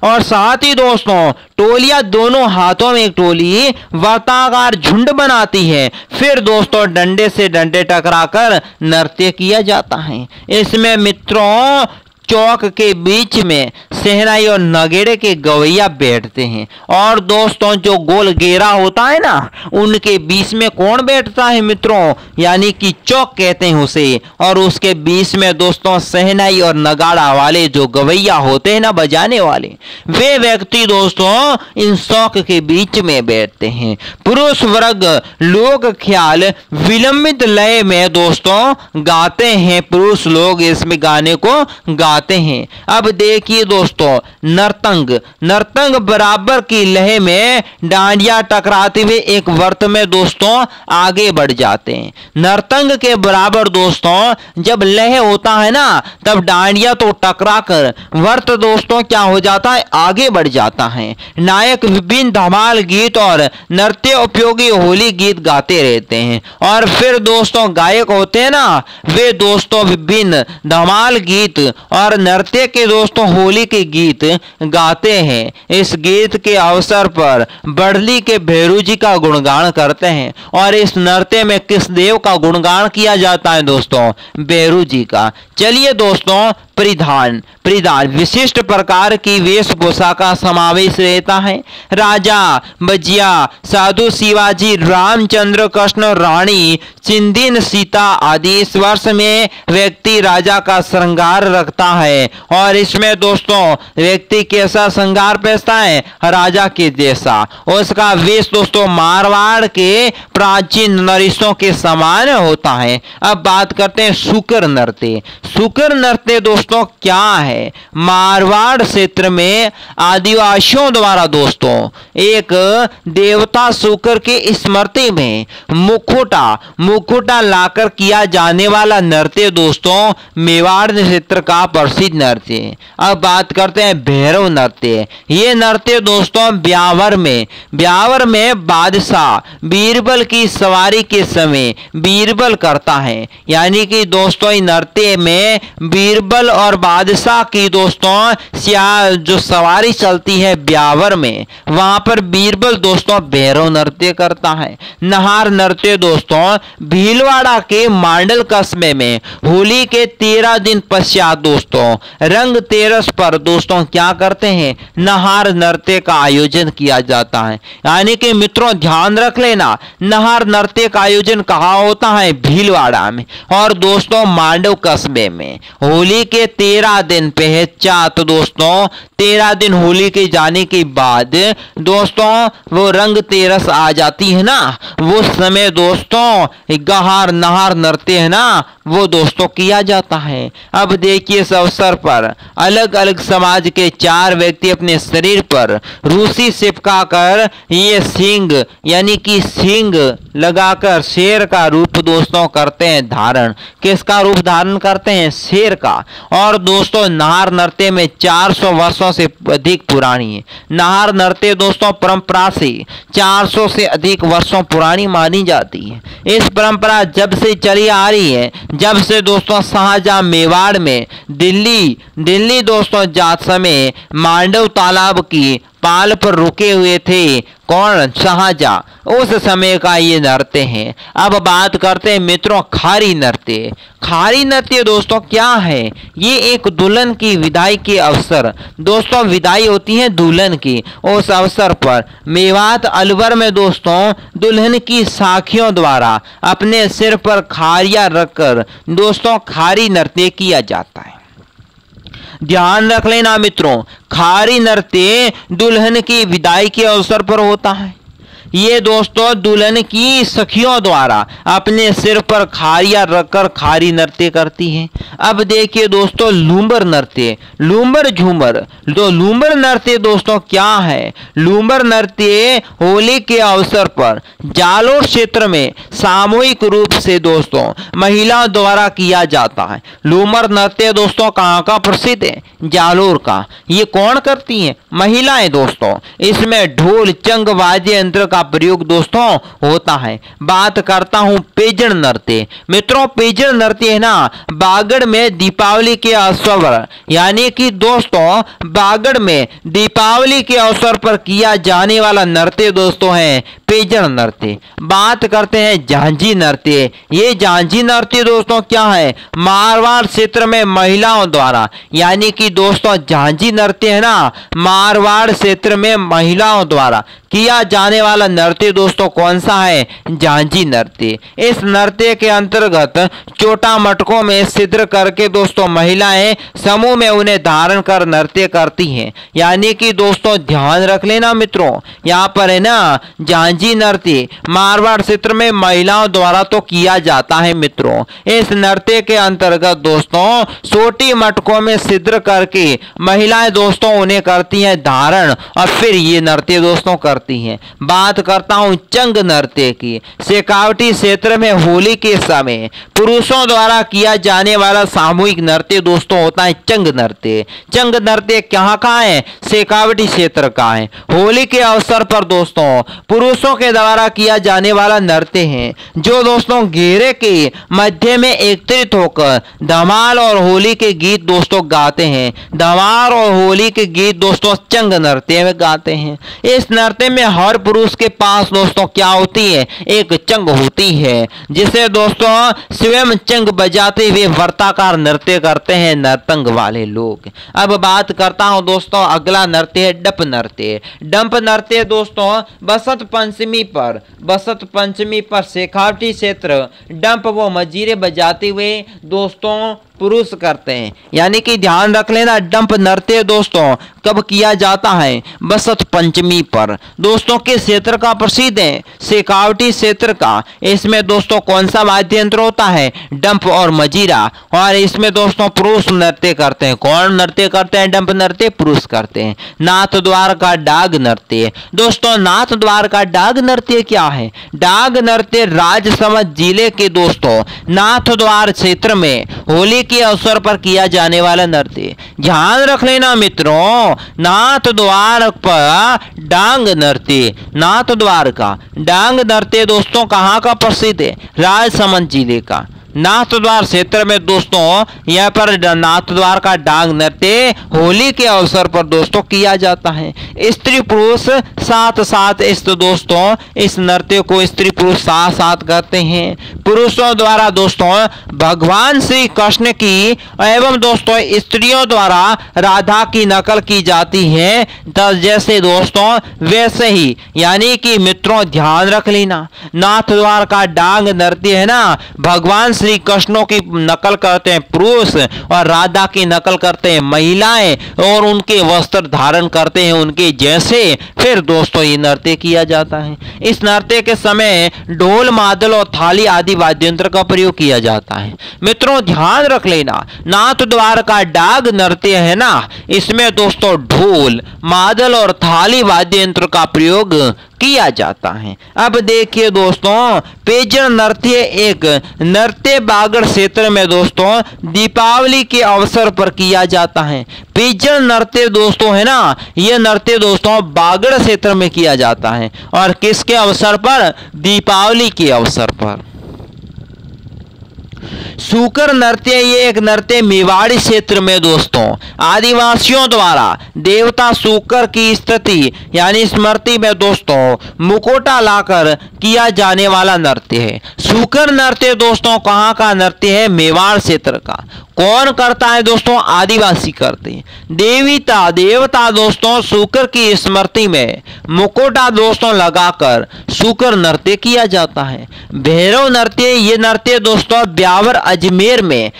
और साथ ही दोस्तों टोलियां दोनों हाथों में एक टोली वर्ताकार झुंड बनाती है, फिर दोस्तों डंडे से डंडे टकराकर नृत्य किया जाता है। इसमें मित्रों चौक के बीच में शहनाई और नगेड़े के गवैया बैठते हैं और दोस्तों जो गोल घेरा होता है ना, उनके बीच में कौन बैठता है मित्रों, यानी कि चौक कहते हैं उसे, और उसके बीच में दोस्तों शहनाई और नगाड़ा वाले जो गवैया होते हैं ना, बजाने वाले, वे व्यक्ति दोस्तों इन चौक के बीच में बैठते हैं। पुरुष वर्ग लोक ख्याल विलंबित लय में दोस्तों गाते हैं, पुरुष लोग इसमें गाने को गाते हैं। अब देखिए दोस्तों नर्तंग बराबर की लय में डांडिया टकराते हुए एक वर्त में दोस्तों आगे बढ़ जाते हैं। नर्तंग के बराबर दोस्तों जब लय होता है ना, तब डांडिया तो टकराकर वर्त दोस्तों क्या हो जाता है, आगे बढ़ जाता है। नायक विभिन्न धमाल गीत और नृत्य उपयोगी होली गीत गाते रहते हैं और फिर दोस्तों गायक होते हैं ना, वे दोस्तों विभिन्न धमाल गीत और नृत्य के दोस्तों होली के गीत गाते हैं। इस गीत के अवसर पर बड़ली के भैरू जी का गुणगान करते हैं और इस नृत्य में किस देव का गुणगान किया जाता है दोस्तों, भैरू जी का। चलिए दोस्तों परिधान विशिष्ट प्रकार की वेशभूषा का समावेश रहता है। राजा बजिया, साधु शिवाजी, रामचंद्र, कृष्ण, रानी, चिंदिन, सीता आदि इस वर्ष में व्यक्ति राजा का श्रृंगार रखता है। और इसमें दोस्तों व्यक्ति कैसा श्रृंगार पहनता है? राजा के जैसा। उसका वेश दोस्तों मारवाड़ के प्राचीन नृत्यों के समान होता है। अब बात करते हैं शुकर नृत्य। शुकर नृत्य दोस्तों क्या है? मारवाड़ क्षेत्र में आदिवासियों द्वारा दोस्तों एक देवता शुकर के स्मृति में मुखोटा लाकर किया जाने वाला नृत्य दोस्तों मेवाड़ क्षेत्र का प्रसिद्ध नृत्य। अब बात करते हैं भैरव नृत्य। ये नृत्य दोस्तों ब्यावर में बादशाह बीरबल की सवारी के समय बीरबल करता है। यानी कि दोस्तों इस नृत्य में बीरबल और बादशाह की दोस्तों जो सवारी चलती है ब्यावर में, वहां पर बीरबल दोस्तों भैरव नृत्य करता है। नहार नृत्य दोस्तों भीलवाड़ा के मांडल कस्बे में होली के 13 दिन पश्चात दोस्तों रंग तेरस पर दोस्तों क्या करते हैं? नहार नृत्य का आयोजन किया जाता है। यानी कि मित्रों ध्यान रख लेना, नहार नृत्य का आयोजन कहाँ होता है? भीलवाड़ा में और दोस्तों मांडव कस्बे में। होली के 13 दिन पश्चात दोस्तों 13 दिन होली के जाने के बाद दोस्तों वो रंग तेरस आ जाती है ना, वो समय दोस्तों गहार नहार नृत्य है ना वो दोस्तों किया जाता है। अब देखिए इस अवसर पर अलग अलग समाज के 4 व्यक्ति अपने शरीर पर रूसी चिपका कर ये सींग यानी कि सींग लगाकर शेर का रूप दोस्तों करते हैं धारण। किसका रूप धारण करते हैं? शेर का। और दोस्तों नहार नृत्य में 400 वर्षों से अधिक पुरानी है। नहार नृत्य दोस्तों परंपरा से 400 से अधिक वर्षों पुरानी मानी जाती है। इस परंपरा जब से चली आ रही है, जब से दोस्तों शाहजहां मेवाड़ में दिल्ली दोस्तों जात समय मांडव तालाब की पाल पर रुके हुए थे। कौन? शाहजहां। उस समय का ये नृत्य है। अब बात करते हैं मित्रों खारी नृत्य। खारी नृत्य दोस्तों क्या है? ये एक दुल्हन की विदाई के अवसर दोस्तों विदाई होती है दुल्हन की, उस अवसर पर मेवात अलवर में दोस्तों दुल्हन की साखियों द्वारा अपने सिर पर खारिया रखकर दोस्तों खारी नृत्य किया जाता है। ध्यान रख लेना मित्रों, खारी नृत्य दुल्हन की विदाई के अवसर पर होता है। ये दोस्तों दुल्हन की सखियों द्वारा अपने सिर पर खारिया रखकर खारी नृत्य करती हैं। अब देखिए दोस्तों लूम्बर नृत्य, लूम्बर झूमर। तो लूम्बर नृत्य दोस्तों क्या है? लूम्बर नृत्य होली के अवसर पर जालोर क्षेत्र में सामूहिक रूप से दोस्तों महिलाओं द्वारा किया जाता है। लूम्बर नृत्य दोस्तों कहाँ का प्रसिद्ध है? जालोर का। ये कौन करती हैं? महिलाएं दोस्तों। इसमें ढोल चंग वाद्य यंत्र का प्रयोग दोस्तों होता है। बात करता हूं पेजन नृत्य। मित्रों पेजन नृत्य है ना बागड़ में दीपावली के अवसर पर, यानी कि दोस्तों बागड़ में दीपावली के अवसर पर किया जाने वाला नृत्य दोस्तों है पेजन नृत्य। बात करते हैं झांझी नृत्य। ये झांझी नृत्य दोस्तों क्या है? मारवाड़ क्षेत्र में महिलाओं द्वारा, यानी कि दोस्तों झांझी नृत्य है ना मारवाड़ क्षेत्र में महिलाओं द्वारा किया जाने वाला नृत्य दोस्तों कौन सा है? झांझी नृत्य। इस नृत्य के अंतर्गत चोटा मटकों में छिद्र करके दोस्तों महिलाएं समूह में उन्हें धारण कर नृत्य करती हैं। यानी कि दोस्तों ध्यान रख लेना मित्रों, यहाँ पर है ना झांझी नृत्य मारवाड़ क्षेत्र में महिलाओं द्वारा तो किया जाता है मित्रों। इस नृत्य के अंतर्गत दोस्तों छोटी मटकों में छिद्र करके महिलाएं दोस्तों उन्हें करती हैं धारण और फिर ये नृत्य दोस्तों करती हैं। बात करता हूं चंग नृत्य की। शेखावटी क्षेत्र में होली के समय पुरुषों द्वारा किया जाने वाला सामूहिक नृत्य दोस्तों होता है चंग नृत्य। चंग नृत्य कहाँ का है? शेखावटी क्षेत्र का है। होली के अवसर पर दोस्तों पुरुषों के द्वारा किया जाने वाला नृत्य है, जो दोस्तों घेरे के मध्य में एकत्रित होकर धमाल और होली के गीत दोस्तों गाते हैं। धमाल और होली के गीत दोस्तों चंग नृत्य में गाते हैं। इस नृत्य में हर पुरुष के पास दोस्तों क्या होती है, एक चंग होती है, जिसे दोस्तों स्वयं चंग बजाते हुए वर्ताकार नृत्य करते हैं नर्तंग वाले लोग। अब बात करता हूं दोस्तों, अगला नृत्य है डंप नृत्य। डंप नृत्य दोस्तों बसंत पंचमी पर शेखावटी क्षेत्र डंप व मजीरे बजाते हुए दोस्तों पुरुष करते हैं। यानी कि ध्यान रख लेना, डंप नृत्य दोस्तों कब किया जाता है, बसंत पंचमी पर। दोस्तों किस क्षेत्र का प्रसिद्ध है, शेखावटी क्षेत्र का। इसमें दोस्तों कौन सा वाद्य यंत्र होता है, डंप और मजीरा, और इसमें दोस्तों पुरुष नृत्य करते हैं। कौन नृत्य करते हैं, डंप नृत्य पुरुष करते हैं। नाथ द्वार का डाग नृत्य। दोस्तों नाथ द्वार का डाग नृत्य क्या है, डाग नृत्य राजसमंद जिले के दोस्तों नाथ द्वार क्षेत्र में होली के अवसर पर किया जाने वाला नृत्य। ध्यान रख लेना मित्रों, नाथ द्वार पर डांग नृत्य, नाथ द्वार का डांग नृत्य दोस्तों कहां का प्रसिद्ध है, राजसमंद जिले का नाथ द्वार क्षेत्र में दोस्तों यहाँ पर नाथ द्वार का डांग नृत्य होली के अवसर पर दोस्तों किया जाता है। स्त्री पुरुष साथ साथ इस दोस्तों इस नृत्य को स्त्री पुरुष साथ साथ करते हैं। पुरुषों द्वारा दोस्तों भगवान श्री कृष्ण की एवं दोस्तों स्त्रियों द्वारा राधा की नकल की जाती है, जैसे दोस्तों वैसे ही। यानी कि मित्रों ध्यान रख लेना, नाथ द्वार का डांग नृत्य है ना, भगवान श्री कृष्णों की नकल करते हैं पुरुष और राधा की नकल करते हैं महिलाएं और उनके वस्त्र धारण करते हैं उनके जैसे। फिर दोस्तों ये नृत्य किया जाता है। इस नृत्य के समय ढोल मादल और थाली आदि वाद्य यंत्र का प्रयोग किया जाता है। मित्रों ध्यान रख लेना, नाथ द्वार का डाग नृत्य है ना, इसमें दोस्तों ढोल मादल और थाली वाद्य यंत्र का प्रयोग किया जाता है। अब देखिए दोस्तों पेजर नृत्य एक नृत्य बागड़ क्षेत्र में दोस्तों दीपावली के अवसर पर किया जाता है। पेजर नृत्य दोस्तों है ना, यह नृत्य दोस्तों बागड़ क्षेत्र में किया जाता है और किसके अवसर पर, दीपावली के अवसर पर। सूकर नृत्य ये एक नृत्य मेवाड़ी क्षेत्र में दोस्तों आदिवासियों द्वारा देवता सूकर की स्तुति यानी स्मृति में दोस्तों मुकोटा लाकर किया जाने वाला नृत्य है। सूकर नृत्य दोस्तों कहाँ का नृत्य है, मेवाड़ क्षेत्र का। कौन करता है दोस्तों, आदिवासी करते हैं। देवता दोस्तों सूकर की स्मृति में मुकोटा दोस्तों लगाकर सूकर नृत्य किया जाता है। भैरव नृत्य ये नृत्य दोस्तों ब्यावर अजमेर में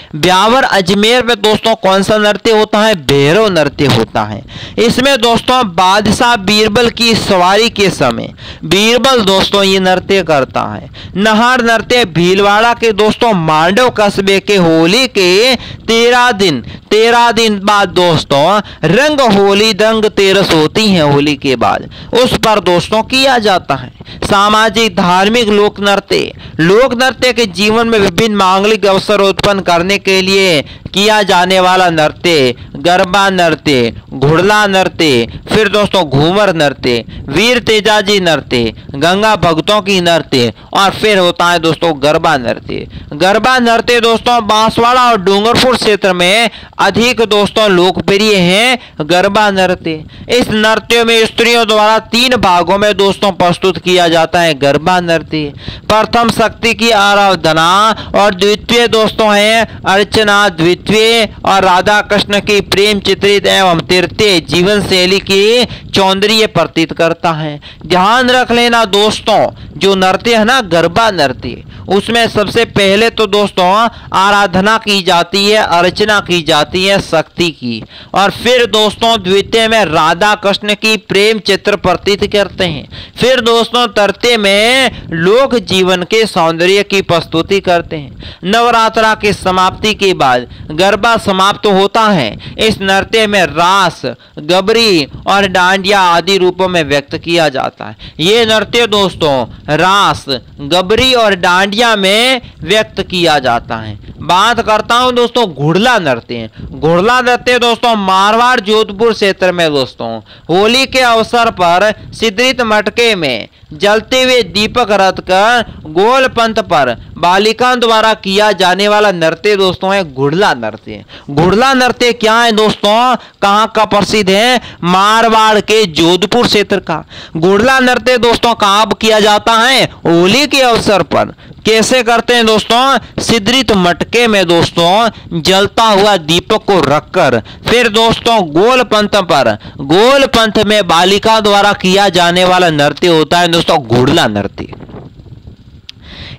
दोस्तों कौन सा नृत्य होता है, भैरव नृत्य होता है। इसमें दोस्तों बादशाह बीरबल की सवारी के समय बीरबल दोस्तों ये नृत्य करता है। नहार नृत्य भीलवाड़ा के दोस्तों मांडव कस्बे के होली के 13 दिन बाद दोस्तों रंग होली रंग तेरस होती है होली के बाद, उस पर दोस्तों किया जाता है। सामाजिक धार्मिक लोक नृत्य के जीवन में विभिन्न मांगलिक अवसर उत्पन्न करने के लिए किया जाने वाला नृत्य गरबा नृत्य, घुड़ला नृत्य, फिर दोस्तों घूमर नृत्य, वीर तेजाजी नृत्य, गंगा भक्तों की नृत्य और फिर होता है दोस्तों गरबा नृत्य। गरबा नृत्य दोस्तों बांसवाड़ा और डूंगरपुर क्षेत्र में अधिक दोस्तों लोकप्रिय है गरबा नृत्य। इस नृत्य में स्त्रियों द्वारा 3 भागों में दोस्तों प्रस्तुत किया जाता है गरबा नृत्य। प्रथम शक्ति की आराधना और द्वितीय दोस्तों है अर्चना, द्वितीय और राधा कृष्ण की प्रेम चित्रित एवं तृतीय जीवन शैली की सौंदर्य प्रतीत करता है। ध्यान रख लेना दोस्तों जो नृत्य है ना गरबा नृत्य, उसमें सबसे पहले तो दोस्तों आराधना की जाती है, अर्चना की जाती है शक्ति की, और फिर दोस्तों द्वितीय में राधा कृष्ण की प्रेम चित्र प्रतीत करते हैं। फिर दोस्तों तृतीय में लोक जीवन के सौंदर्य की प्रस्तुति करते हैं। नवरात्रा की समाप्ति के बाद गरबा समाप्त होता है। इस नृत्य में रास, गबरी और डांडिया आदि रूपों में व्यक्त किया जाता है। ये नृत्य दोस्तों रास, गबरी और डांडिया में व्यक्त किया जाता है। बात करता हूं दोस्तों घुड़ला नृत्य। घुड़ला नृत्य दोस्तों मारवाड़ जोधपुर क्षेत्र में दोस्तों होली के अवसर पर सिद्धरित मटके में जलते हुए दीपक रख कर गोल पंथ पर बालिकाओं द्वारा किया जाने वाला नृत्य दोस्तों है घुड़ला नृत्य। घुड़ला नृत्य क्या है दोस्तों, कहां का प्रसिद्ध है, मारवाड़ के जोधपुर क्षेत्र का। घुड़ला नृत्य दोस्तों कहां किया जाता है, होली के अवसर पर। कैसे करते हैं दोस्तों, सिदरित मटके में दोस्तों जलता हुआ दीपक को रखकर फिर दोस्तों गोल पंथ में बालिका द्वारा किया जाने वाला नृत्य होता है दोस्तों घुड़ला नृत्य।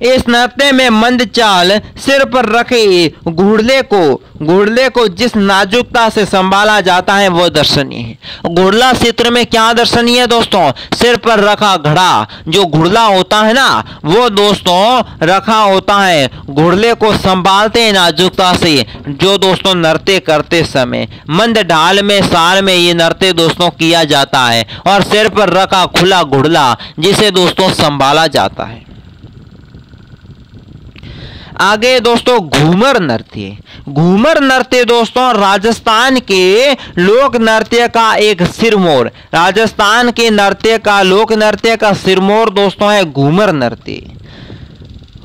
इस नृत्य में मंद चाल सिर पर रखे घुड़ले को जिस नाजुकता से संभाला जाता है वो दर्शनीय है। घुड़ला चित्र में क्या दर्शनीय है दोस्तों, सिर पर रखा घड़ा जो घुड़ला होता है ना, वो दोस्तों रखा होता है, घुड़ले को संभालते हैं नाजुकता से, जो दोस्तों नृत्य करते समय मंद ढाल में साल में ये नृत्य दोस्तों किया जाता है और सिर पर रखा खुला घुड़ला जिसे दोस्तों संभाला जाता है। आगे दोस्तों घूमर नृत्य। घूमर नृत्य दोस्तों राजस्थान के लोक नृत्य का एक सिरमौर, राजस्थान के नृत्य का लोक नृत्य का सिरमौर दोस्तों है घूमर नृत्य।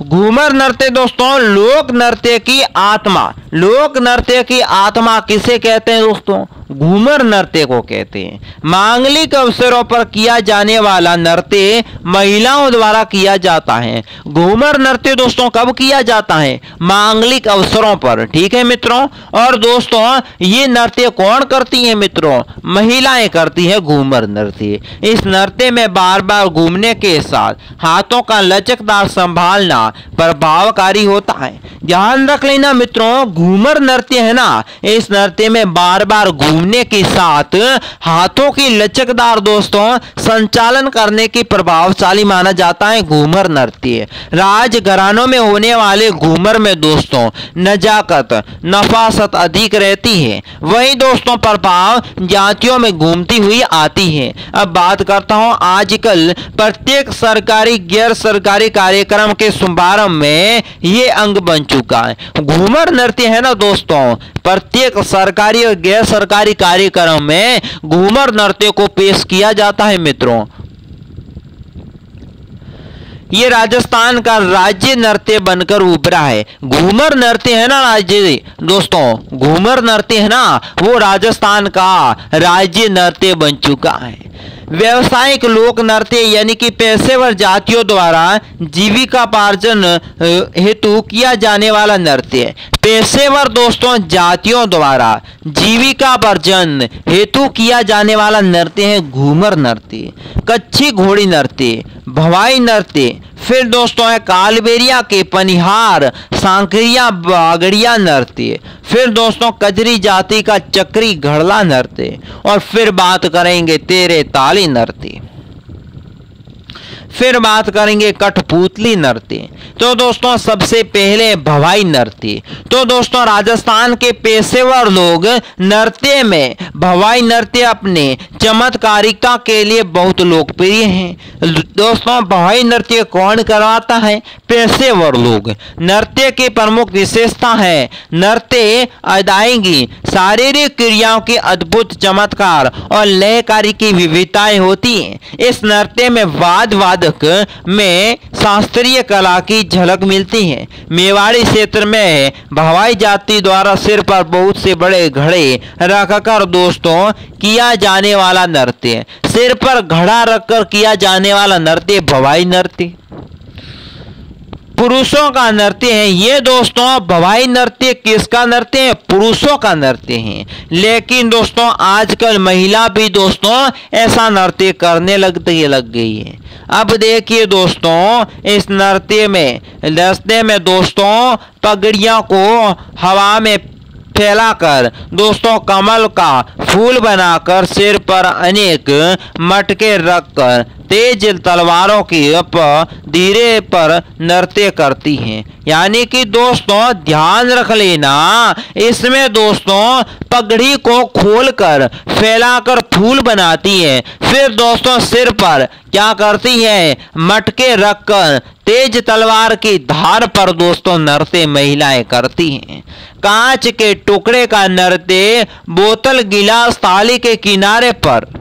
घूमर नृत्य दोस्तों लोक नृत्य की आत्मा, लोक नृत्य की आत्मा किसे कहते हैं दोस्तों, घूमर नृत्य को कहते हैं। मांगलिक अवसरों पर किया जाने वाला नृत्य महिलाओं द्वारा किया जाता है। घूमर नृत्य दोस्तों कब किया जाता है, मांगलिक अवसरों पर, ठीक है मित्रों। और दोस्तों ये नृत्य कौन करती है मित्रों, महिलाएं करती है घूमर नृत्य। इस नृत्य में बार बार घूमने के साथ हाथों का लचकदार संभालना प्रभावकारी होता है। ध्यान रख लेना मित्रों, घूमर नृत्य है ना, इस नृत्य में बार बार घूमने के साथ हाथों की लचकदार दोस्तों संचालन करने की प्रभावशाली माना जाता है घूमर नृत्य। राजघरानों में होने वाले घूमर में दोस्तों नजाकत नफासत अधिक रहती है, वही दोस्तों प्रभाव जातियों में घूमती हुई आती है। अब बात करता हूं आजकल प्रत्येक सरकारी गैर सरकारी कार्यक्रम के शुभारंभ में ये अंग बन चुका है। घूमर नृत्य है ना दोस्तों, प्रत्येक सरकारी और गैर सरकारी कार्यक्रम में घूमर नृत्य को पेश किया जाता है मित्रों। ये राजस्थान का राज्य नृत्य बनकर उभरा है। घूमर नृत्य है ना राज्य दोस्तों, घूमर नृत्य है ना वो राजस्थान का राज्य नृत्य बन चुका है। व्यवसायिक लोक नृत्य यानी कि पेशेवर जातियों द्वारा जीविकापार्जन हेतु किया जाने वाला नृत्य। पेशेवर दोस्तों जातियों द्वारा जीविकापार्जन हेतु किया जाने वाला नृत्य है घूमर नृत्य। कच्ची घोड़ी नृत्य, भवाई नृत्य, फिर दोस्तों है कालबेरिया के पनिहार सांकरिया बागड़िया नृत्य, फिर दोस्तों कजरी जाति का चक्री घड़ला नृत्य, और फिर बात करेंगे तेरे ताली नृत्य, फिर बात करेंगे कठपुतली नृत्य। तो दोस्तों सबसे पहले भवाई नृत्य। तो दोस्तों राजस्थान के पेशेवर लोग नृत्य में भवाई नृत्य अपने चमत्कारिता के लिए बहुत लोकप्रिय हैं। दोस्तों भवाई नृत्य कौन करवाता है, पेशेवर लोग। नृत्य की प्रमुख विशेषता है नृत्य अदायगी, शारीरिक क्रियाओं की अद्भुत चमत्कार और लयकारी की विविधताएं होती हैं। इस नृत्य में वादक में शास्त्रीय कला की झलक मिलती है। मेवाड़ी क्षेत्र में भवाई जाति द्वारा सिर पर बहुत से बड़े घड़े रखकर दोस्तों किया जाने वाला नृत्य, सिर पर घड़ा रखकर किया जाने वाला नृत्य भवाई नृत्य। पुरुषों का नृत्य है ये दोस्तों। भवाई नृत्य किसका नृत्य है, पुरुषों का नृत्य है। लेकिन दोस्तों आजकल महिला भी दोस्तों ऐसा नृत्य करने लग गई है। अब देखिए दोस्तों इस नृत्य में दोस्तों पगड़ियों को हवा में फैलाकर दोस्तों कमल का फूल बनाकर सिर पर अनेक मटके रखकर तेज तलवारों की धीरे पर नृत्य करती हैं। यानी कि दोस्तों ध्यान रख लेना, इसमें दोस्तों पगड़ी को खोलकर फैलाकर फूल बनाती है, फिर दोस्तों सिर पर क्या करती है, मटके रखकर तेज तलवार की धार पर दोस्तों नृत्य महिलाएं करती हैं। कांच के टुकड़े का नृत्य बोतल गिलास थाली के किनारे पर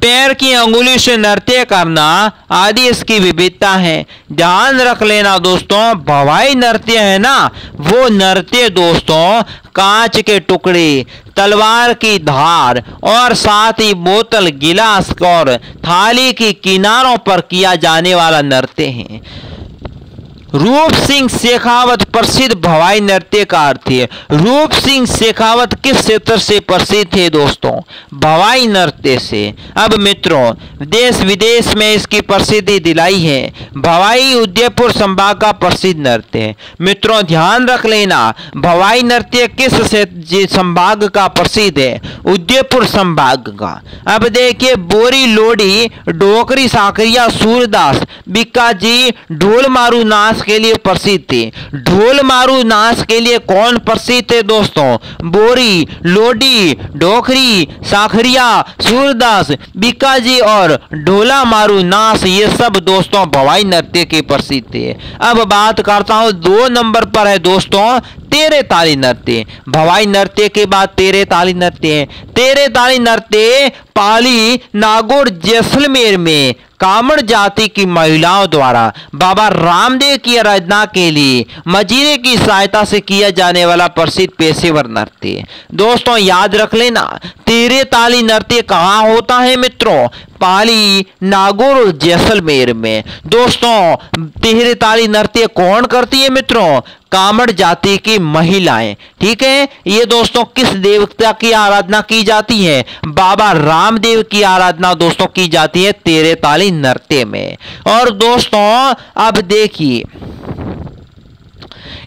पैर की अंगुली से नृत्य करना आदि इसकी विविधता है। ध्यान रख लेना दोस्तों, भवाई नृत्य है ना, वो नृत्य दोस्तों कांच के टुकड़े, तलवार की धार और साथ ही बोतल, गिलास और थाली की किनारों पर किया जाने वाला नृत्य है। रूप सिंह शेखावत प्रसिद्ध भवाई नृत्यकार थे। रूप सिंह शेखावत किस क्षेत्र से प्रसिद्ध थे दोस्तों? भवाई नृत्य से। अब मित्रों देश विदेश में इसकी प्रसिद्धि दिलाई है। भवाई उदयपुर संभाग का प्रसिद्ध नृत्य है। मित्रों ध्यान रख लेना, भवाई नृत्य किस संभाग का प्रसिद्ध है? उदयपुर संभाग का। अब देखिए, बोरी, लोडी, डोकरी, साकरिया, सूरदास, बिक्काजी ढोल मारू नाच के लिए प्रसिद्ध थे। ढोल मारू नाच के लिए कौन प्रसिद्ध थे दोस्तों? बोरी, लोडी, डोकरी, साखरिया, सूरदास, बिक्काजी और ढोला मारू नाच, ये सब दोस्तों भवाई नृत्य के प्रसिद्ध थे। अब बात करता हूं 2 नंबर पर है दोस्तों तेरे ताली नृत्य। भवाई नृत्य के बाद तेरे ताली नृत्य है। तेरे ताली नृत्य पाली, नागौर, जैसलमेर में कामड़ जाति की महिलाओं द्वारा बाबा रामदेव की आराधना के लिए मजीरे की सहायता से किया जाने वाला प्रसिद्ध पेशेवर नृत्य। दोस्तों याद रख लेना, तेरे ताली नृत्य कहाँ होता है मित्रों? पाली, नागौर, जैसलमेर में। दोस्तों तेरे ताली नृत्य कौन करती है मित्रों? कामड़ जाति की महिलाएं। ठीक है, ये दोस्तों किस देवता की आराधना की जाती है? बाबा रामदेव की आराधना दोस्तों की जाती है तेरे ताली नृत्य में। और दोस्तों अब देखिए,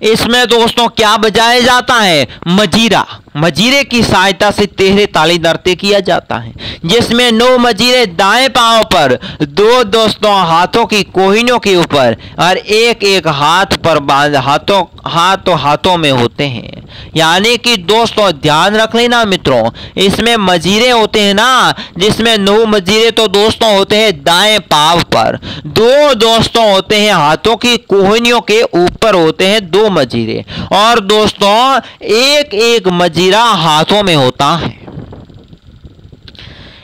इसमें दोस्तों क्या बजाया जाता है? मजीरा। मजीरे की सहायता से तेरे ताली नृत्य किया जाता है, जिसमें 9 मजीरे दाएं पांव पर, 2 दोस्तों हाथों की कोहिनों के ऊपर और एक हाथ पर बांध हाथों में होते हैं। यानी कि दोस्तों ध्यान रख लेना मित्रों, इसमें मजीरे होते हैं ना, जिसमें 9 मजीरे तो दोस्तों होते हैं दाएं पांव पर, 2 दोस्तों होते हैं हाथों की कोहिनियों के ऊपर होते हैं 2 मजीरे, और दोस्तों एक मजीरा हाथों में होता है।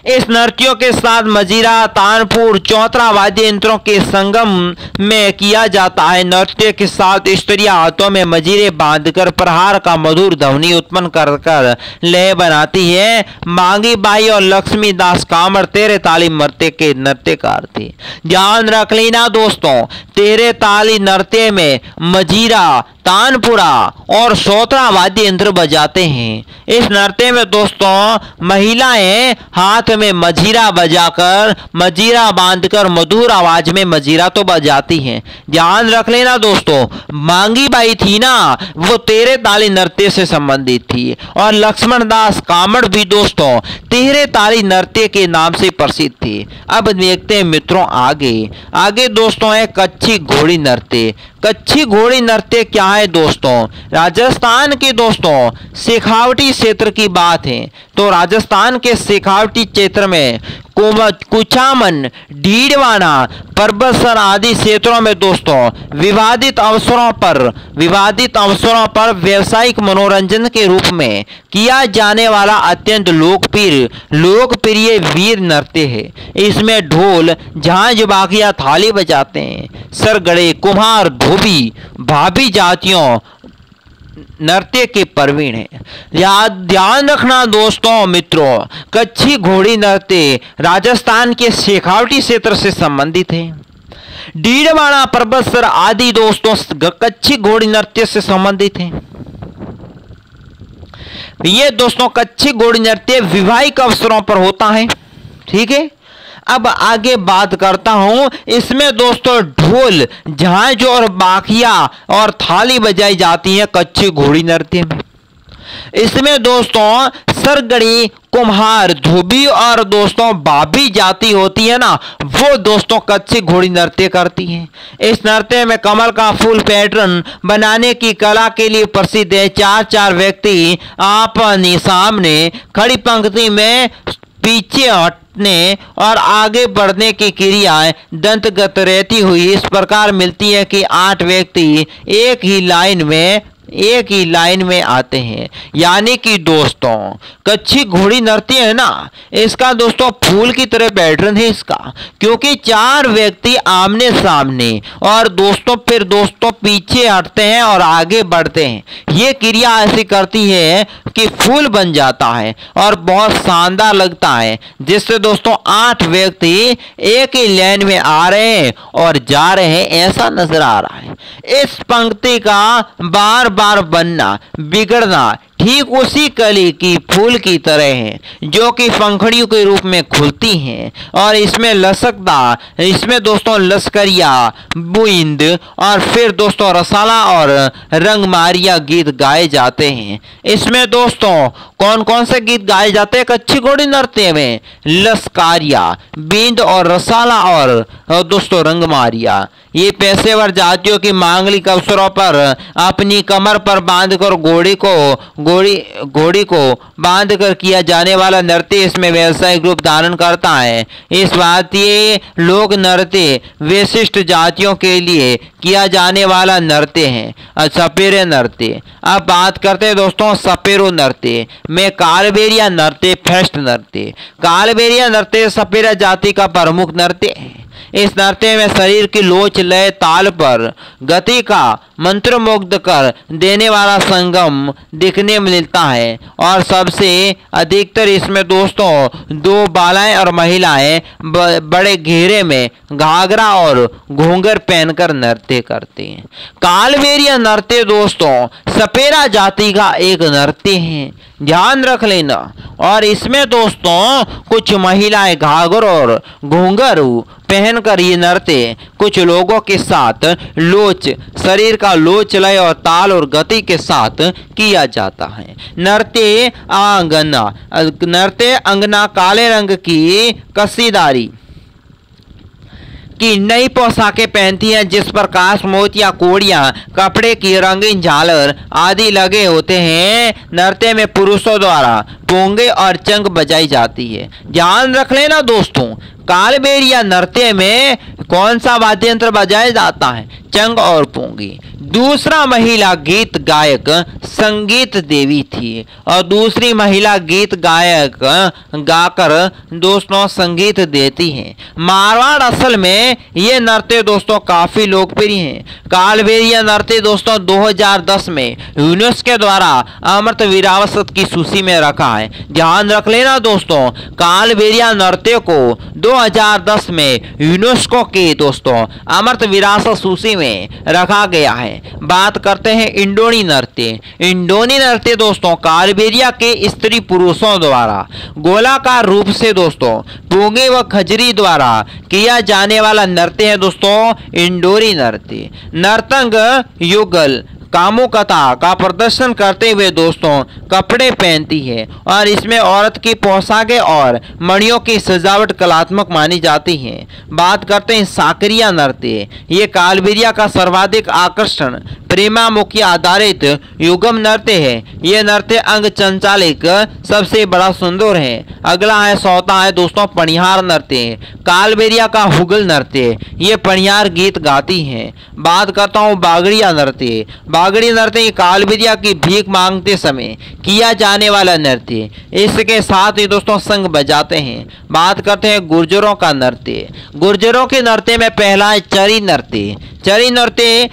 इस नृत्यों के साथ मजीरा, तानपुर, चौतरा वाद्य यंत्रों के संगम में किया जाता है। नृत्य के साथ स्त्रियां हाथों में मजीरे बांधकर प्रहार का मधुर ध्वनि उत्पन्न कर लय बनाती है। मांगी बाई और लक्ष्मी दास कामड़ तेरे ताली नृत्य के नृत्यकार थे। ध्यान रख लेना दोस्तों, तेरे ताली नृत्य में मजीरा, तानपुरा और सोतरा वाद्य यंत्र बजाते हैं। इस नृत्य में दोस्तों महिलाएं हाथ में मजीरा बजाकर, मजीरा बांधकर मधुर आवाज में मजीरा तो बजाती हैं। ध्यान रख लेना दोस्तों, मांगी बाई थी ना, वो तेरे ताली नृत्य से संबंधित थी, और लक्ष्मण दास कामड़ भी दोस्तों तेरे ताली नृत्य के नाम से प्रसिद्ध थी। अब देखते हैं मित्रों आगे दोस्तों है कच्छी घोड़ी नृत्य। कच्छी घोड़ी नृत्य क्या है दोस्तों? राजस्थान के दोस्तों शेखावटी क्षेत्र की बात है। तो राजस्थान के शेखावटी क्षेत्र में कुचामन, डीडवाना, परबतसर आदि क्षेत्रों में दोस्तों विवादित अवसरों पर व्यावसायिक मनोरंजन के रूप में किया जाने वाला अत्यंत लोकप्रिय वीर नृत्य है। इसमें ढोल, झांझ, बागिया, थाली बजाते हैं। सरगड़े, कुम्हार, धोबी, भाभी जातियों नृत्य के प्रवीण है। ध्यान रखना दोस्तों मित्रों, कच्छी घोड़ी नृत्य राजस्थान के शेखावटी क्षेत्र से संबंधित है। डीडवाना, परबतसर आदि दोस्तों कच्छी घोड़ी नृत्य से संबंधित है। ये दोस्तों कच्छी घोड़ी नृत्य विवाहिक अवसरों पर होता है। ठीक है, अब आगे बात करता हूं। इसमें दोस्तों ढोल, झांझ और बाखिया और थाली बजाई जाती है कच्छी घोड़ी नृत्य में। इसमें दोस्तों सरगड़ी, कुम्हार, धोबी और दोस्तों भाभी जाति होती है ना, वो दोस्तों कच्छी घोड़ी नृत्य करती हैं। इस नृत्य में कमल का फूल पैटर्न बनाने की कला के लिए प्रसिद्ध है। 4 व्यक्ति आपने सामने खड़ी पंक्ति में पीछे हटने और आगे बढ़ने की क्रियाएं दंतगत रहती हुई इस प्रकार मिलती है कि 8 व्यक्ति एक ही लाइन में एक ही लाइन में आते हैं। यानी कि दोस्तों कच्छी घोड़ी नृत्य है ना, इसका दोस्तों फूल की तरह पैटर्न है इसका, क्योंकि 4 व्यक्ति आमने सामने और दोस्तों फिर दोस्तों पीछे हटते हैं और आगे बढ़ते हैं। ये क्रिया ऐसी करती है कि फूल बन जाता है और बहुत शानदार लगता है, जिससे दोस्तों 8 व्यक्ति एक ही लाइन में आ रहे हैं और जा रहे हैं ऐसा नजर आ रहा है। इस पंक्ति का बार बार बनना बिगड़ना ठीक उसी कली की फूल की तरह है, जो कि पंखुड़ियों के रूप में खुलती हैं और इसमें लसकदा, इसमें दोस्तों लश्करिया, बूंद और फिर दोस्तों रसाला और रंगमारिया गीत गाए जाते हैं। इसमें दोस्तों कौन कौन से गीत गाए जाते हैं कच्छी घोड़ी नृत्य में? लश्कारिया, बींद और रसाला और दोस्तों रंगमारिया। ये पेशेवर जातियों की मांगलिक अवसरों पर अपनी कमर पर बांधकर घोड़ी को बांधकर किया जाने वाला नृत्य इसमें व्यावसायिक रूप धारण करता है। इस भारतीय लोक नृत्य विशिष्ट जातियों के लिए किया जाने वाला नृत्य है। सपेरे नृत्य। अब बात करते हैं दोस्तों सपेरो नृत्य में कालबेलिया नृत्य, फेस्ट नृत्य। कालबेलिया नृत्य सपेरा जाति का प्रमुख नृत्य है। इस नृत्य में शरीर की लोच लय ताल पर गति का मंत्रमुग्ध कर देने वाला संगम दिखने मिलता है और सबसे अधिकतर इसमें दोस्तों 2 बालाएं और महिलाएं बड़े घेरे में घाघरा और घूंघर पहनकर नृत्य करती हैं। कालबेलिया नृत्य दोस्तों सपेरा जाति का एक नृत्य है, ध्यान रख लेना। और इसमें दोस्तों कुछ महिलाएं घाघर और घूंघरू पहनकर ये नृत्य कुछ लोगों के साथ लोच, शरीर का लोच लय और ताल और गति के साथ किया जाता है। नृत्य अंगना काले रंग की कसीदारी की नई पोशाकें पहनती हैं, जिस पर काश मोतिया, कोड़ियां, कपड़े की रंगीन झालर आदि लगे होते हैं। नृत्य में पुरुषों द्वारा पोंगे और चंग बजाई जाती है। ध्यान रख लेना दोस्तों, कालबेलिया नृत्य में कौन सा वाद्य यंत्र बजाया जाता है? चंग और पोंगी। दूसरा महिला गीत गायक संगीत देवी थी और दूसरी महिला गीत गायक गाकर दोस्तों संगीत देती हैं। मारवाड़ असल में ये नृत्य दोस्तों काफी लोकप्रिय हैं। कालबेलिया नृत्य दोस्तों 2010 में यूनेस्को द्वारा अमृत विरासत की सूची में रखा है। ध्यान रख लेना दोस्तों, कालबेलिया नृत्य को 2010 में यूनेस्को के दोस्तों अमृत विरासत सूची में रखा गया है। बात करते हैं इंडोनी नृत्य। इंडोनी नृत्य दोस्तों कालबेलिया के स्त्री पुरुषों द्वारा गोलाकार रूप से दोस्तों पोंगे व खजरी द्वारा किया जाने वाला नृत्य है दोस्तों इंडोनी नृत्य। नर्तंग युगल कामुकता का प्रदर्शन करते हुए दोस्तों कपड़े पहनती है और इसमें औरत की पोशाकें और मणियों की सजावट कलात्मक मानी जाती है। बात करते हैं साकरिया नृत्य। ये कालबेलिया का सर्वाधिक आकर्षण प्रेमामुखी आधारित युगम नृत्य है। ये नृत्य अंग संचालिक सबसे बड़ा सुंदर है। अगला है सौता है दोस्तों पनिहार नृत्य। कालबेलिया का हुगल नृत्य, ये पनिहार गीत गाती हैं। बात करता हूँ बागड़िया नृत्य। बागड़ी नृत्य कालबेलिया की भीख मांगते समय किया जाने वाला नृत्य, इसके साथ ही दोस्तों संग बजाते हैं। बात करते हैं गुर्जरों का नृत्य। गुर्जरों के नृत्य में पहला है चरी नृत्य। चरी नृत्य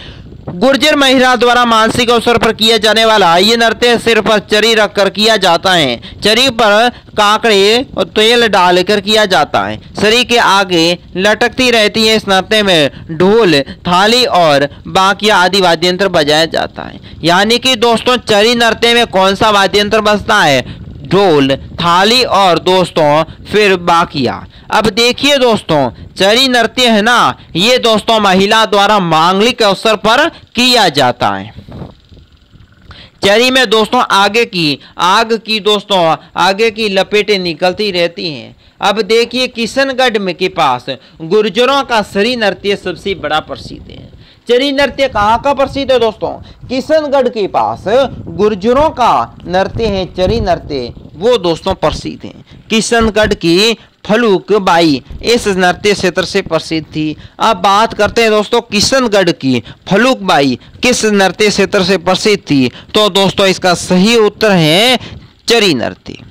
गुर्जर महिला द्वारा मानसिक अवसर पर किया जाने वाला ये नृत्य सिर पर चरी रखकर किया जाता है। चरी पर काकड़े और तेल डालकर किया जाता है। शरीर के आगे लटकती रहती है। इस नृत्य में ढोल, थाली और बाकिया आदि वाद्य यंत्र बजाया जाता है। यानी कि दोस्तों चरी नृत्य में कौन सा वाद्य यंत्र बजता है? ढोल, थाली और दोस्तों फिर बाकिया। अब देखिए दोस्तों चरी नृत्य है ना, ये दोस्तों महिला द्वारा मांगलिक अवसर पर किया जाता है। चरी में दोस्तों आग की दोस्तों आगे की लपेटें निकलती रहती हैं। अब देखिए किशनगढ़ में के पास गुर्जरों का चरी नृत्य सबसे बड़ा प्रसिद्ध है। चरी नृत्य कहाँ का प्रसिद्ध है दोस्तों? किशनगढ़ के पास गुर्जरों का नृत्य है चरी नृत्य, वो दोस्तों प्रसिद्ध है। किशनगढ़ की फलूक बाई इस नृत्य क्षेत्र से प्रसिद्ध थी। अब बात करते हैं दोस्तों किशनगढ़ की। फलूक बाई किस नृत्य क्षेत्र से प्रसिद्ध थी? तो दोस्तों इसका सही उत्तर है चरी नृत्य।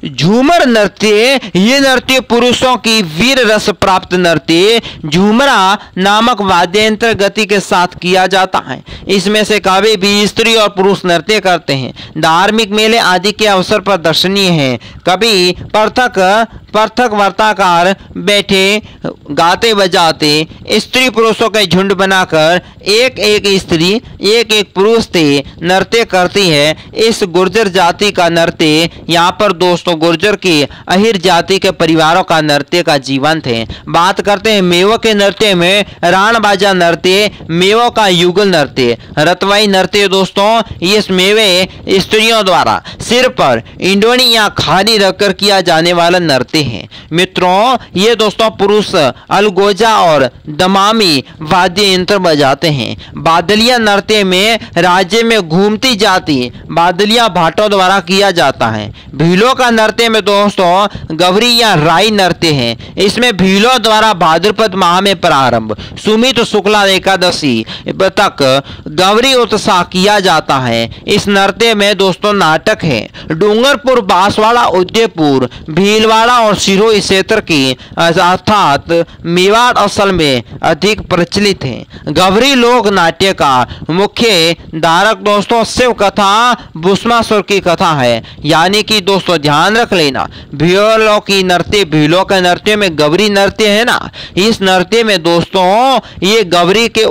झूमर नृत्य, ये नृत्य पुरुषों की वीर रस प्राप्त नृत्य झूमरा नामक वाद्य यंत्र गति के साथ किया जाता है। इसमें से कभी भी स्त्री और पुरुष नृत्य करते हैं। धार्मिक मेले आदि के अवसर पर दर्शनीय है। कभी पृथक वर्ताकार बैठे गाते बजाते स्त्री पुरुषों के झुंड बनाकर एक एक स्त्री एक एक पुरुष से नृत्य करती है। इस गुर्जर जाति का नृत्य यहाँ पर दोस्तों गुर्जर की अहिर जाति के परिवारों का नृत्य का जीवंत है। बात करते हैं मेवों के नृत्य में राण बाजा नृत्य, मेवों का युगल नृत्य, रतवाई नृत्य दोस्तों इस मेवे स्त्रियों द्वारा सिर पर इंडोनी या खाली रखकर किया जाने वाला नृत्य है। मित्रों ये दोस्तों पुरुष अलगोजा और दमामी वाद्य यंत्र बजाते हैं। बादलिया नृत्य में राज्य में घूमती जाती बादलिया भाटों द्वारा किया जाता है। भीलों का नृत्य में दोस्तों गवरी या राई नृत्य है। इसमें भीलों द्वारा भाद्रपद माह में प्रारंभ सुमित शुक्ला एकादशी तक गवरी उत्साह किया जाता है। इस नृत्य में दोस्तों नाटक है। डूंगरपुर, बांसवाड़ा, उदयपुर, भीलवाड़ा और सिरोही क्षेत्र की अर्थात मेवाड़ असल में अधिक प्रचलित है। गवरी लोक नाट्य का मुख्य धारक दोस्तों शिव कथा भस्मासुर की कथा है। यानी कि दोस्तों ध्यान रख लेना भीलों की नृत्य, भीलों के नृत्य में गवरी नृत्य है ना, इस नृत्य में दोस्तों ये गवरी के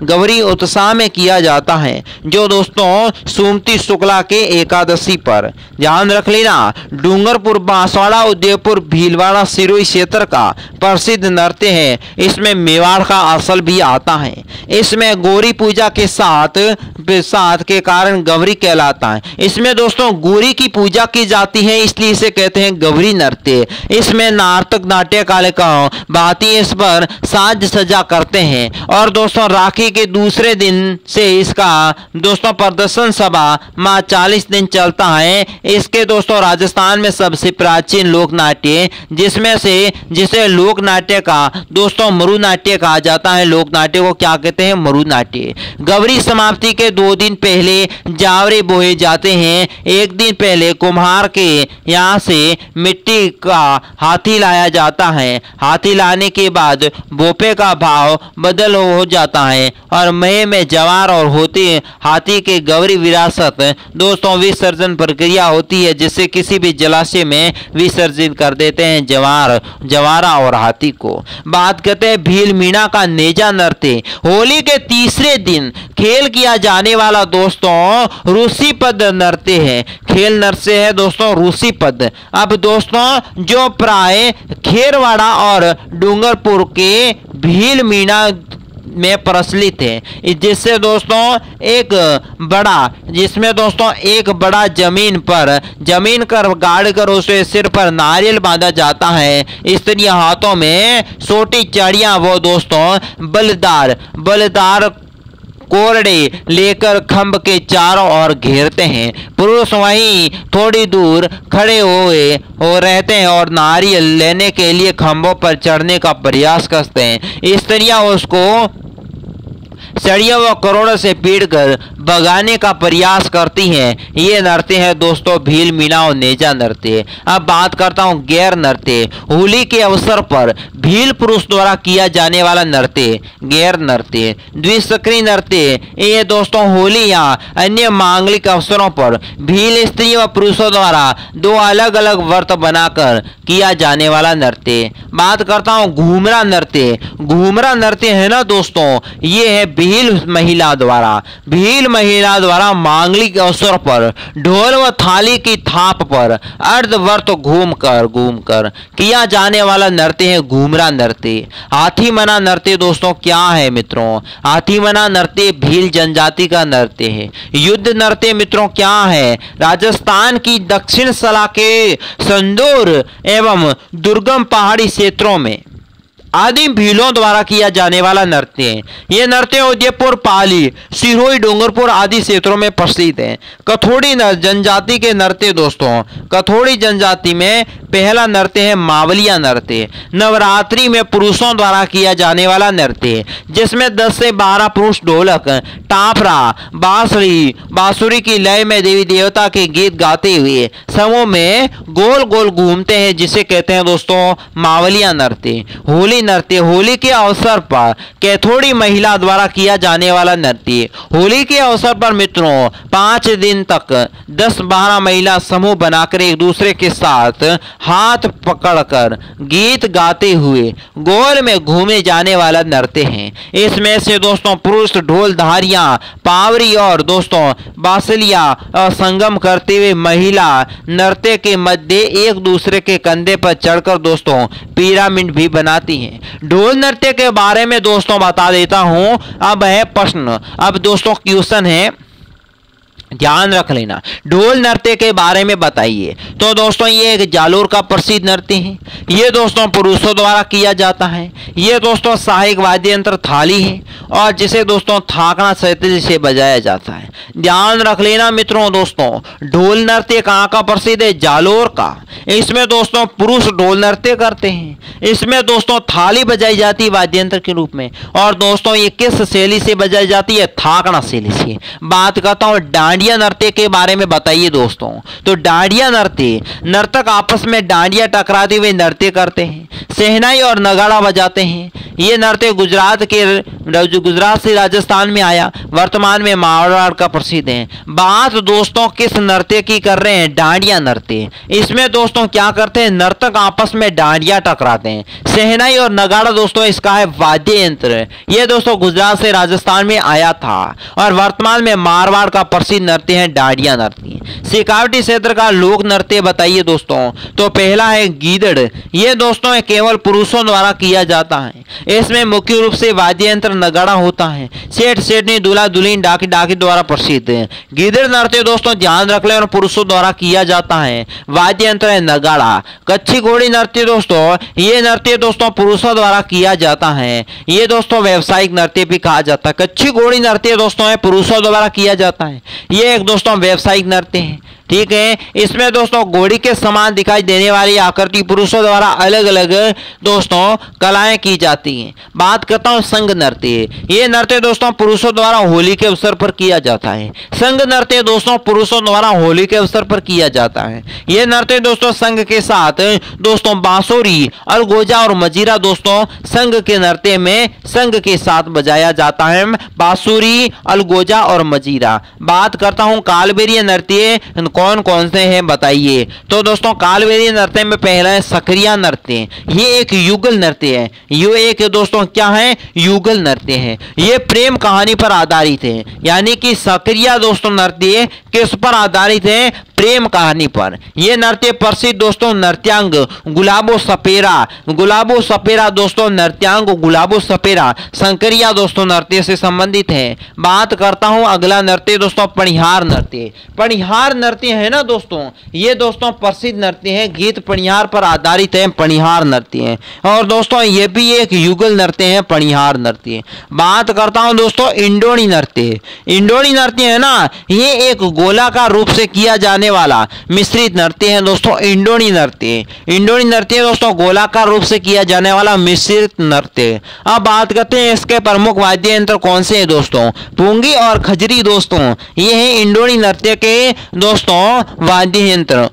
गवरी उत्साह में किया जाता है जो दोस्तों सुमति शुक्ला के एकादशी पर। ध्यान रख लेना डूंगरपुर, बांसवाड़ा, उदयपुर, भीलवाड़ा, सिरोही क्षेत्र का प्रसिद्ध नृत्य है। इसमें मेवाड़ का असल भी आता है। इसमें गौरी पूजा के साथ के कारण गवरी कहलाता है। इसमें दोस्तों गौरी की पूजा की जाती है इसलिए इसे कहते हैं गवरी नृत्य। इसमें नाटक नाट्यकालिकाओं भांति इस पर साज सजा करते हैं और दोस्तों राखी के दूसरे दिन से इसका दोस्तों प्रदर्शन सभा माह 40 दिन चलता है। इसके दोस्तों राजस्थान में सबसे प्राचीन लोक नाट्य जिसे लोक नाट्य का दोस्तों मरु नाट्य कहा जाता है। लोक नाट्य को क्या कहते हैं? मरु नाट्य। गवरी समाप्ति के 2 दिन पहले जावरे बोए जाते हैं। एक दिन पहले कुम्हार के यहाँ से मिट्टी का हाथी लाया जाता है। हाथी लाने के बाद बोपे का भाव बदल हो जाता है और मई में जवार और होती हाथी के गवरी विरासत दोस्तों विसर्जन प्रक्रिया होती है जिससे किसी भी जलाशय में विसर्जित कर देते हैं जवारा और हाथी को। बात करते हैं भील मीणा का नेजा नृत्य। होली के तीसरे दिन खेल किया जाने वाला दोस्तों रूसी पद नृत्य है। खेल नृत्य है दोस्तों रूसी पद। अब दोस्तों जो प्राय खेरवाड़ा और डूंगरपुर के भील मीणा में प्रचलित है जिसमें दोस्तों एक बड़ा जमीन कर गाड़ कर उसे सिर पर नारियल बांधा जाता है। स्त्रियां हाथों में छोटी चड़ियां वो दोस्तों बलदार कोरड़े लेकर खंभ के चारों ओर घेरते हैं। पुरुष वहीं थोड़ी दूर खड़े हो रहते हैं और नारियल लेने के लिए खंभों पर चढ़ने का प्रयास करते हैं। स्त्रियां उसको सड़ियों व करोड़ों से पीटकर भगाने का प्रयास करती हैं। ये नृत्य है दोस्तों भील मीणा और नेजा नृत्य। अब बात करता हूँ गैर नृत्य। होली के अवसर पर भील पुरुष द्वारा किया जाने वाला नृत्य गैर नृत्य। द्विचक्री नृत्य ये दोस्तों होली या अन्य मांगलिक अवसरों पर भील स्त्री व पुरुषों द्वारा 2 अलग अलग व्रत बनाकर किया जाने वाला नृत्य। बात करता हूँ घूमरा नृत्य। घूमरा नृत्य है ना दोस्तों ये है भील महिला द्वारा मांगलिक अवसर पर ढोल व थाली की थाप पर अर्धवर्त घूमकर किया जाने वाला नृत्य है घूमरा नृत्य। हाथी मना नृत्य दोस्तों क्या है मित्रों? हाथी मना नृत्य भील जनजाति का नृत्य है। युद्ध नृत्य मित्रों क्या है? राजस्थान की दक्षिण सला के संदूर एवं दुर्गम पहाड़ी क्षेत्रों में आदिम भीलों द्वारा किया जाने वाला नृत्य है। ये नृत्य उदयपुर, पाली, सिरोही, डूंगरपुर आदि क्षेत्रों में प्रसिद्ध है। कथोड़ी जनजाति के नृत्य दोस्तों, कथोड़ी जनजाति में पहला नृत्य है मावलिया नृत्य। नवरात्रि में पुरुषों द्वारा किया जाने वाला नृत्य, जिसमें 10 से 12 पुरुष ढोलक, टापरा, बांसुरी की लय में देवी देवता के गीत गाते हुए समूह में गोल गोल घूमते हैं, जिसे कहते हैं दोस्तों मावलिया नृत्य। होली नृत्य, होली के अवसर पर कैथोड़ी महिला द्वारा किया जाने वाला नृत्य। होली के अवसर पर मित्रों 5 दिन तक 10-12 महिला समूह बनाकर एक दूसरे के साथ हाथ पकड़कर गीत गाते हुए गोल में घूमे जाने वाला नृत्य है। इसमें से दोस्तों पुरुष ढोलधारियां, पावरी और दोस्तों बांसुलिया और संगम करते हुए महिला नृत्य के मध्य एक दूसरे के कंधे पर चढ़कर दोस्तों पिरामिड भी बनाती हैं। ढोल नृत्य के बारे में दोस्तों बता देता हूं। अब है प्रश्न, अब दोस्तों क्वेश्चन है, ध्यान रख लेना। ढोल नृत्य के बारे में बताइए। तो दोस्तों ये एक जालोर का प्रसिद्ध नृत्य है। ये दोस्तों पुरुषों द्वारा किया जाता है। ये दोस्तों सहायक वाद्य यंत्र थाली है और जिसे दोस्तों थाकना सहित से बजाया जाता है। ध्यान रख लेना मित्रों, दोस्तों ढोल नृत्य कहाँ का प्रसिद्ध है? जालोर का। इसमें दोस्तों पुरुष ढोल नृत्य करते हैं। इसमें दोस्तों थाली बजाई जाती है वाद्य यंत्र के रूप में। और दोस्तों ये किस शैली से बजाई जाती है? थाकना शैली से। बात करता हूँ डांडिया नृत्य के बारे में बताइए दोस्तों। तो डांडिया नृत्य, नर्तक आपस में डांडिया टकराते हुए नृत्य करते हैं, शहनाई और नगाड़ा बजाते हैं। ये नृत्य गुजरात से राजस्थान में आया, वर्तमान में मारवाड़ का प्रसिद्ध है। बात दोस्तों किस नृत्य की कर रहे हैं? डांडिया नृत्य। इसमें दोस्तों क्या करते हैं? नर्तक आपस में डांडिया टकराते हैं। शहनाई और नगाड़ा दोस्तों इसका है वाद्य यंत्र। ये दोस्तों गुजरात से राजस्थान में आया था और वर्तमान में मारवाड़ का प्रसिद्ध नृत्य है डांडिया नृत्य। शेखावटी क्षेत्र का लोक नृत्य बताइए दोस्तों। तो पहला है गीदड़। ये दोस्तों केवल पुरुषों द्वारा किया जाता है। इसमें मुख्य रूप से वाद्य यंत्र नगाड़ा होता है। सेठ सेठनी, दूल्हा दुल्हन, डाकी डाकी द्वारा प्रसिद्ध है। गीदड़ नृत्य दोस्तों ध्यान रख लें और पुरुषों द्वारा किया जाता है। वाद्य यंत्र है नगाड़ा। कच्ची घोड़ी नृत्य दोस्तों, ये नृत्य दोस्तों पुरुषों द्वारा किया जाता है। ये दोस्तों व्यवसायिक नृत्य भी कहा जाता है। कच्ची घोड़ी नृत्य दोस्तों है पुरुषों द्वारा किया जाता है। ये एक दोस्तों व्यवसायिक नृत्य है। ठीक है, इसमें दोस्तों घोड़ी के समान दिखाई देने वाली आकृति पुरुषों द्वारा अलग अलग दोस्तों कलाएं की जाती हैं। बात करता हूं संघ नृत्य। ये नृत्य दोस्तों पुरुषों द्वारा होली के अवसर पर किया जाता है। संघ नृत्य दोस्तों पुरुषों द्वारा होली के अवसर पर किया जाता है। ये नृत्य दोस्तों संघ के साथ दोस्तों बांसुरी, अलगोजा और मजीरा दोस्तों संघ के नृत्य में संघ के साथ बजाया जाता है। बांसुरी, अलगोजा और मजीरा। बात करता हूं कालबेलिया नृत्य कौन कौन से हैं बताइए। तो दोस्तों कालबेलिया नृत्य में पहला है सक्रिया नृत्य। ये एक युगल नृत्य है। ये एक दोस्तों क्या है? युगल नृत्य है। ये प्रेम कहानी पर आधारित है। यानी कि सक्रिया दोस्तों नृत्य किस पर आधारित है? प्रेम कहानी पर। यह नृत्य प्रसिद्ध दोस्तों नृत्यांग गुलाबो सपेरा दोस्तों नृत्यांग गुलाबो सपेरा शंकरिया दोस्तों नृत्य से संबंधित है। बात करता हूं अगला नृत्य दोस्तों पणिहार नृत्य। पणिहार नृत्य है ना दोस्तों, ये दोस्तों प्रसिद्ध नृत्य है। गीत पणिहार पर आधारित है, पणिहार नृत्य है। और दोस्तों ये भी एक युगल नृत्य है, पणिहार नृत्य। बात करता हूं दोस्तों इंडोनी नृत्य। इंडोनी नृत्य है ना, ये एक गोलाकार रूप से किया जाने वाला मिश्रित नृत्य है दोस्तों इंडोनी नृत्य। इंडोनी नृत्य दोस्तों गोलाकार रूप से किया जाने वाला मिश्रित नृत्य। अब बात करते हैं इसके प्रमुख वाद्य यंत्र कौन से हैं दोस्तों। पुंगी और खजरी दोस्तों ये है इंडोनी नृत्य के दोस्तों वाद्य यंत्र।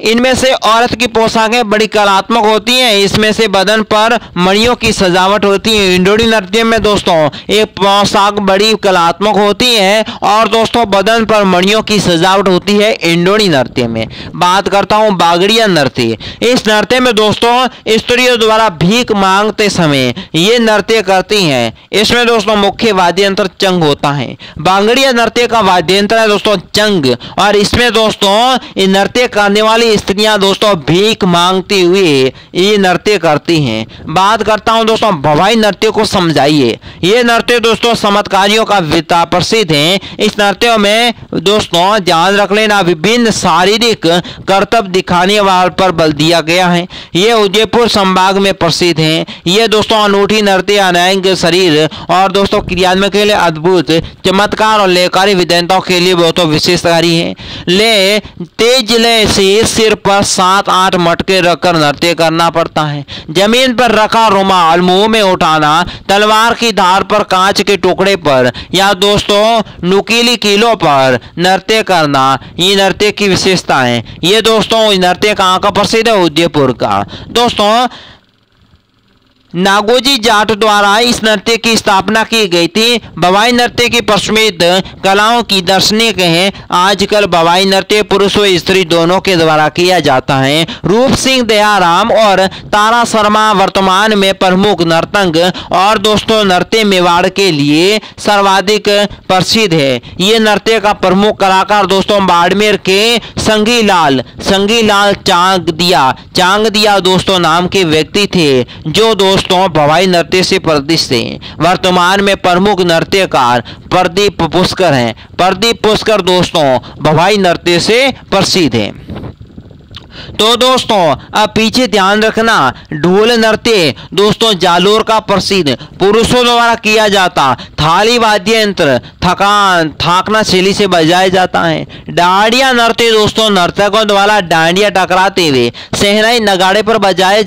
इनमें से औरत की पोशाकें बड़ी कलात्मक होती हैं। इसमें से बदन पर मणियों की सजावट होती है। इंडोनी नृत्य में दोस्तों एक पोशाक बड़ी कलात्मक होती है और दोस्तों बदन पर मणियों की सजावट होती है इंडोनी नृत्य में। बात करता हूं बागड़िया नृत्य। इस नृत्य में दोस्तों स्त्रियों द्वारा भीख मांगते समय ये नृत्य करती हैं। इसमें दोस्तों मुख्य वाद्य यंत्र चंग होता है। बागड़िया नृत्य का वाद्य यंत्र है दोस्तों चंग। और इसमें दोस्तों नृत्य करने वाली वाली स्त्रियां दोस्तों भीख मांगते हुए ये नृत्य करती हैं। बात करता हूं दोस्तों भवाई नृत्य को समझाइए। ये नृत्य दोस्तों चमत्कारियों का प्रसिद्ध है। इस नृत्य में दोस्तों ध्यान रख लेना विभिन्न शारीरिक कर्तव्य दिखाने वाले पर बल दिया गया है। ये उदयपुर संभाग में प्रसिद्ध है। ये दोस्तों अनूठी नृत्य अनैंग शरीर और दोस्तों क्रियात्मक के लिए अद्भुत चमत्कार और लयकारी विद्वताओं के लिए बहुत विशेषकारी है। ले तेज लय से सिर पर 7-8 मटके रखकर नृत्य करना पड़ता है। जमीन पर रखा रुमाल मुंह में उठाना, तलवार की धार पर कांच के टुकड़े पर या दोस्तों नुकीली कीलों पर नृत्य करना, ये नृत्य की विशेषता है। ये दोस्तों नृत्य कहाँ का प्रसिद्ध है? उदयपुर का। दोस्तों नागोजी जाट द्वारा इस नृत्य की स्थापना की गई थी। भवाई नृत्य की प्रसिद्ध कलाओं की दार्शनिक है। आजकल भवाई नृत्य पुरुष व स्त्री दोनों के द्वारा किया जाता है। रूप सिंह दयाराम और तारा शर्मा वर्तमान में प्रमुख नर्तक और दोस्तों नृत्य मेवाड़ के लिए सर्वाधिक प्रसिद्ध है। ये नृत्य का प्रमुख कलाकार दोस्तों बाड़मेर के संगीलाल चांगदिया दोस्तों नाम के व्यक्ति थे, जो दोस्तों भवाई नृत्य से प्रतिष्ठित हैं। वर्तमान में प्रमुख नृत्यकार प्रदीप पुष्कर हैं। प्रदीप पुष्कर दोस्तों भवाई नृत्य से प्रसिद्ध हैं। तो दोस्तों अब पीछे ध्यान रखना, ढोल नृत्य दोस्तों जालोर का प्रसिद्ध पुरुषों द्वारा किया जाता थाली वाद्य यंत्र थाकना शैली से बजाया जाता है। डांडिया नृत्य दोस्तों नर्तकों द्वारा डांडिया टकराते हुए शहनाई नगाड़े पर बजाया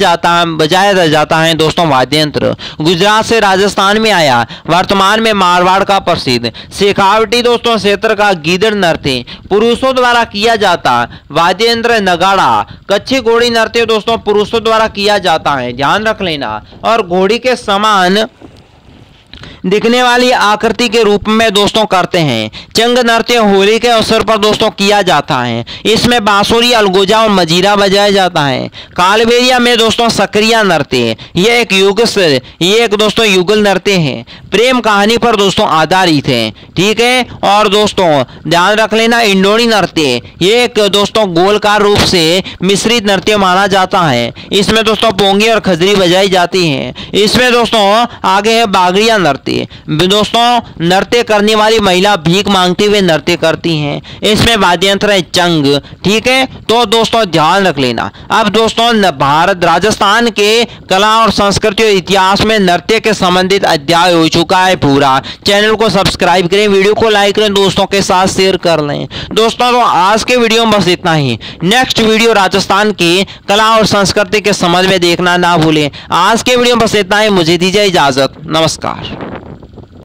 जाता है दोस्तों वाद्य यंत्र। गुजरात से राजस्थान में आया। वर्तमान में मारवाड़ का प्रसिद्ध शेखावटी दोस्तों क्षेत्र का गीदड़ नृत्य पुरुषों द्वारा किया जाता वाद्य यंत्र नगाड़ा। कच्ची घोड़ी नृत्य दोस्तों पुरुषों द्वारा किया जाता है, ध्यान रख लेना, और घोड़ी के समान दिखने वाली आकृति के रूप में दोस्तों करते हैं। चंग नृत्य होली के अवसर पर दोस्तों किया जाता है। इसमें बांसुरी अलगोजा और मजीरा बजाया जाता है। कालबेलिया में दोस्तों सक्रिया नृत्य ये एक दोस्तों युगल नृत्य है। प्रेम कहानी पर दोस्तों आधारित है, ठीक है। और दोस्तों ध्यान रख लेना इंडोनी नृत्य ये एक दोस्तों गोलकार रूप से मिश्रित नृत्य माना जाता है। इसमें दोस्तों पोंगी और खजरी बजाई जाती है। इसमें दोस्तों आगे है बागड़िया नृत्य। दोस्तों नृत्य करने वाली महिला भीख मांगते हुए नृत्य करती हैं। इसमें वाद्य यंत्र है चंग, ठीक है। तो दोस्तों ध्यान रख लेना। अब दोस्तों भारत राजस्थान के कला और संस्कृति और इतिहास में नृत्य के संबंधित अध्याय हो चुका है पूरा। चैनल को सब्सक्राइब करें, वीडियो को लाइक करें, दोस्तों के साथ शेयर कर लें। दोस्तों तो आज के वीडियो में बस इतना ही। नेक्स्ट वीडियो राजस्थान की कला और संस्कृति के संबंध में देखना ना भूलें। आज के वीडियो में बस इतना ही। मुझे दीजिए इजाजत, नमस्कार।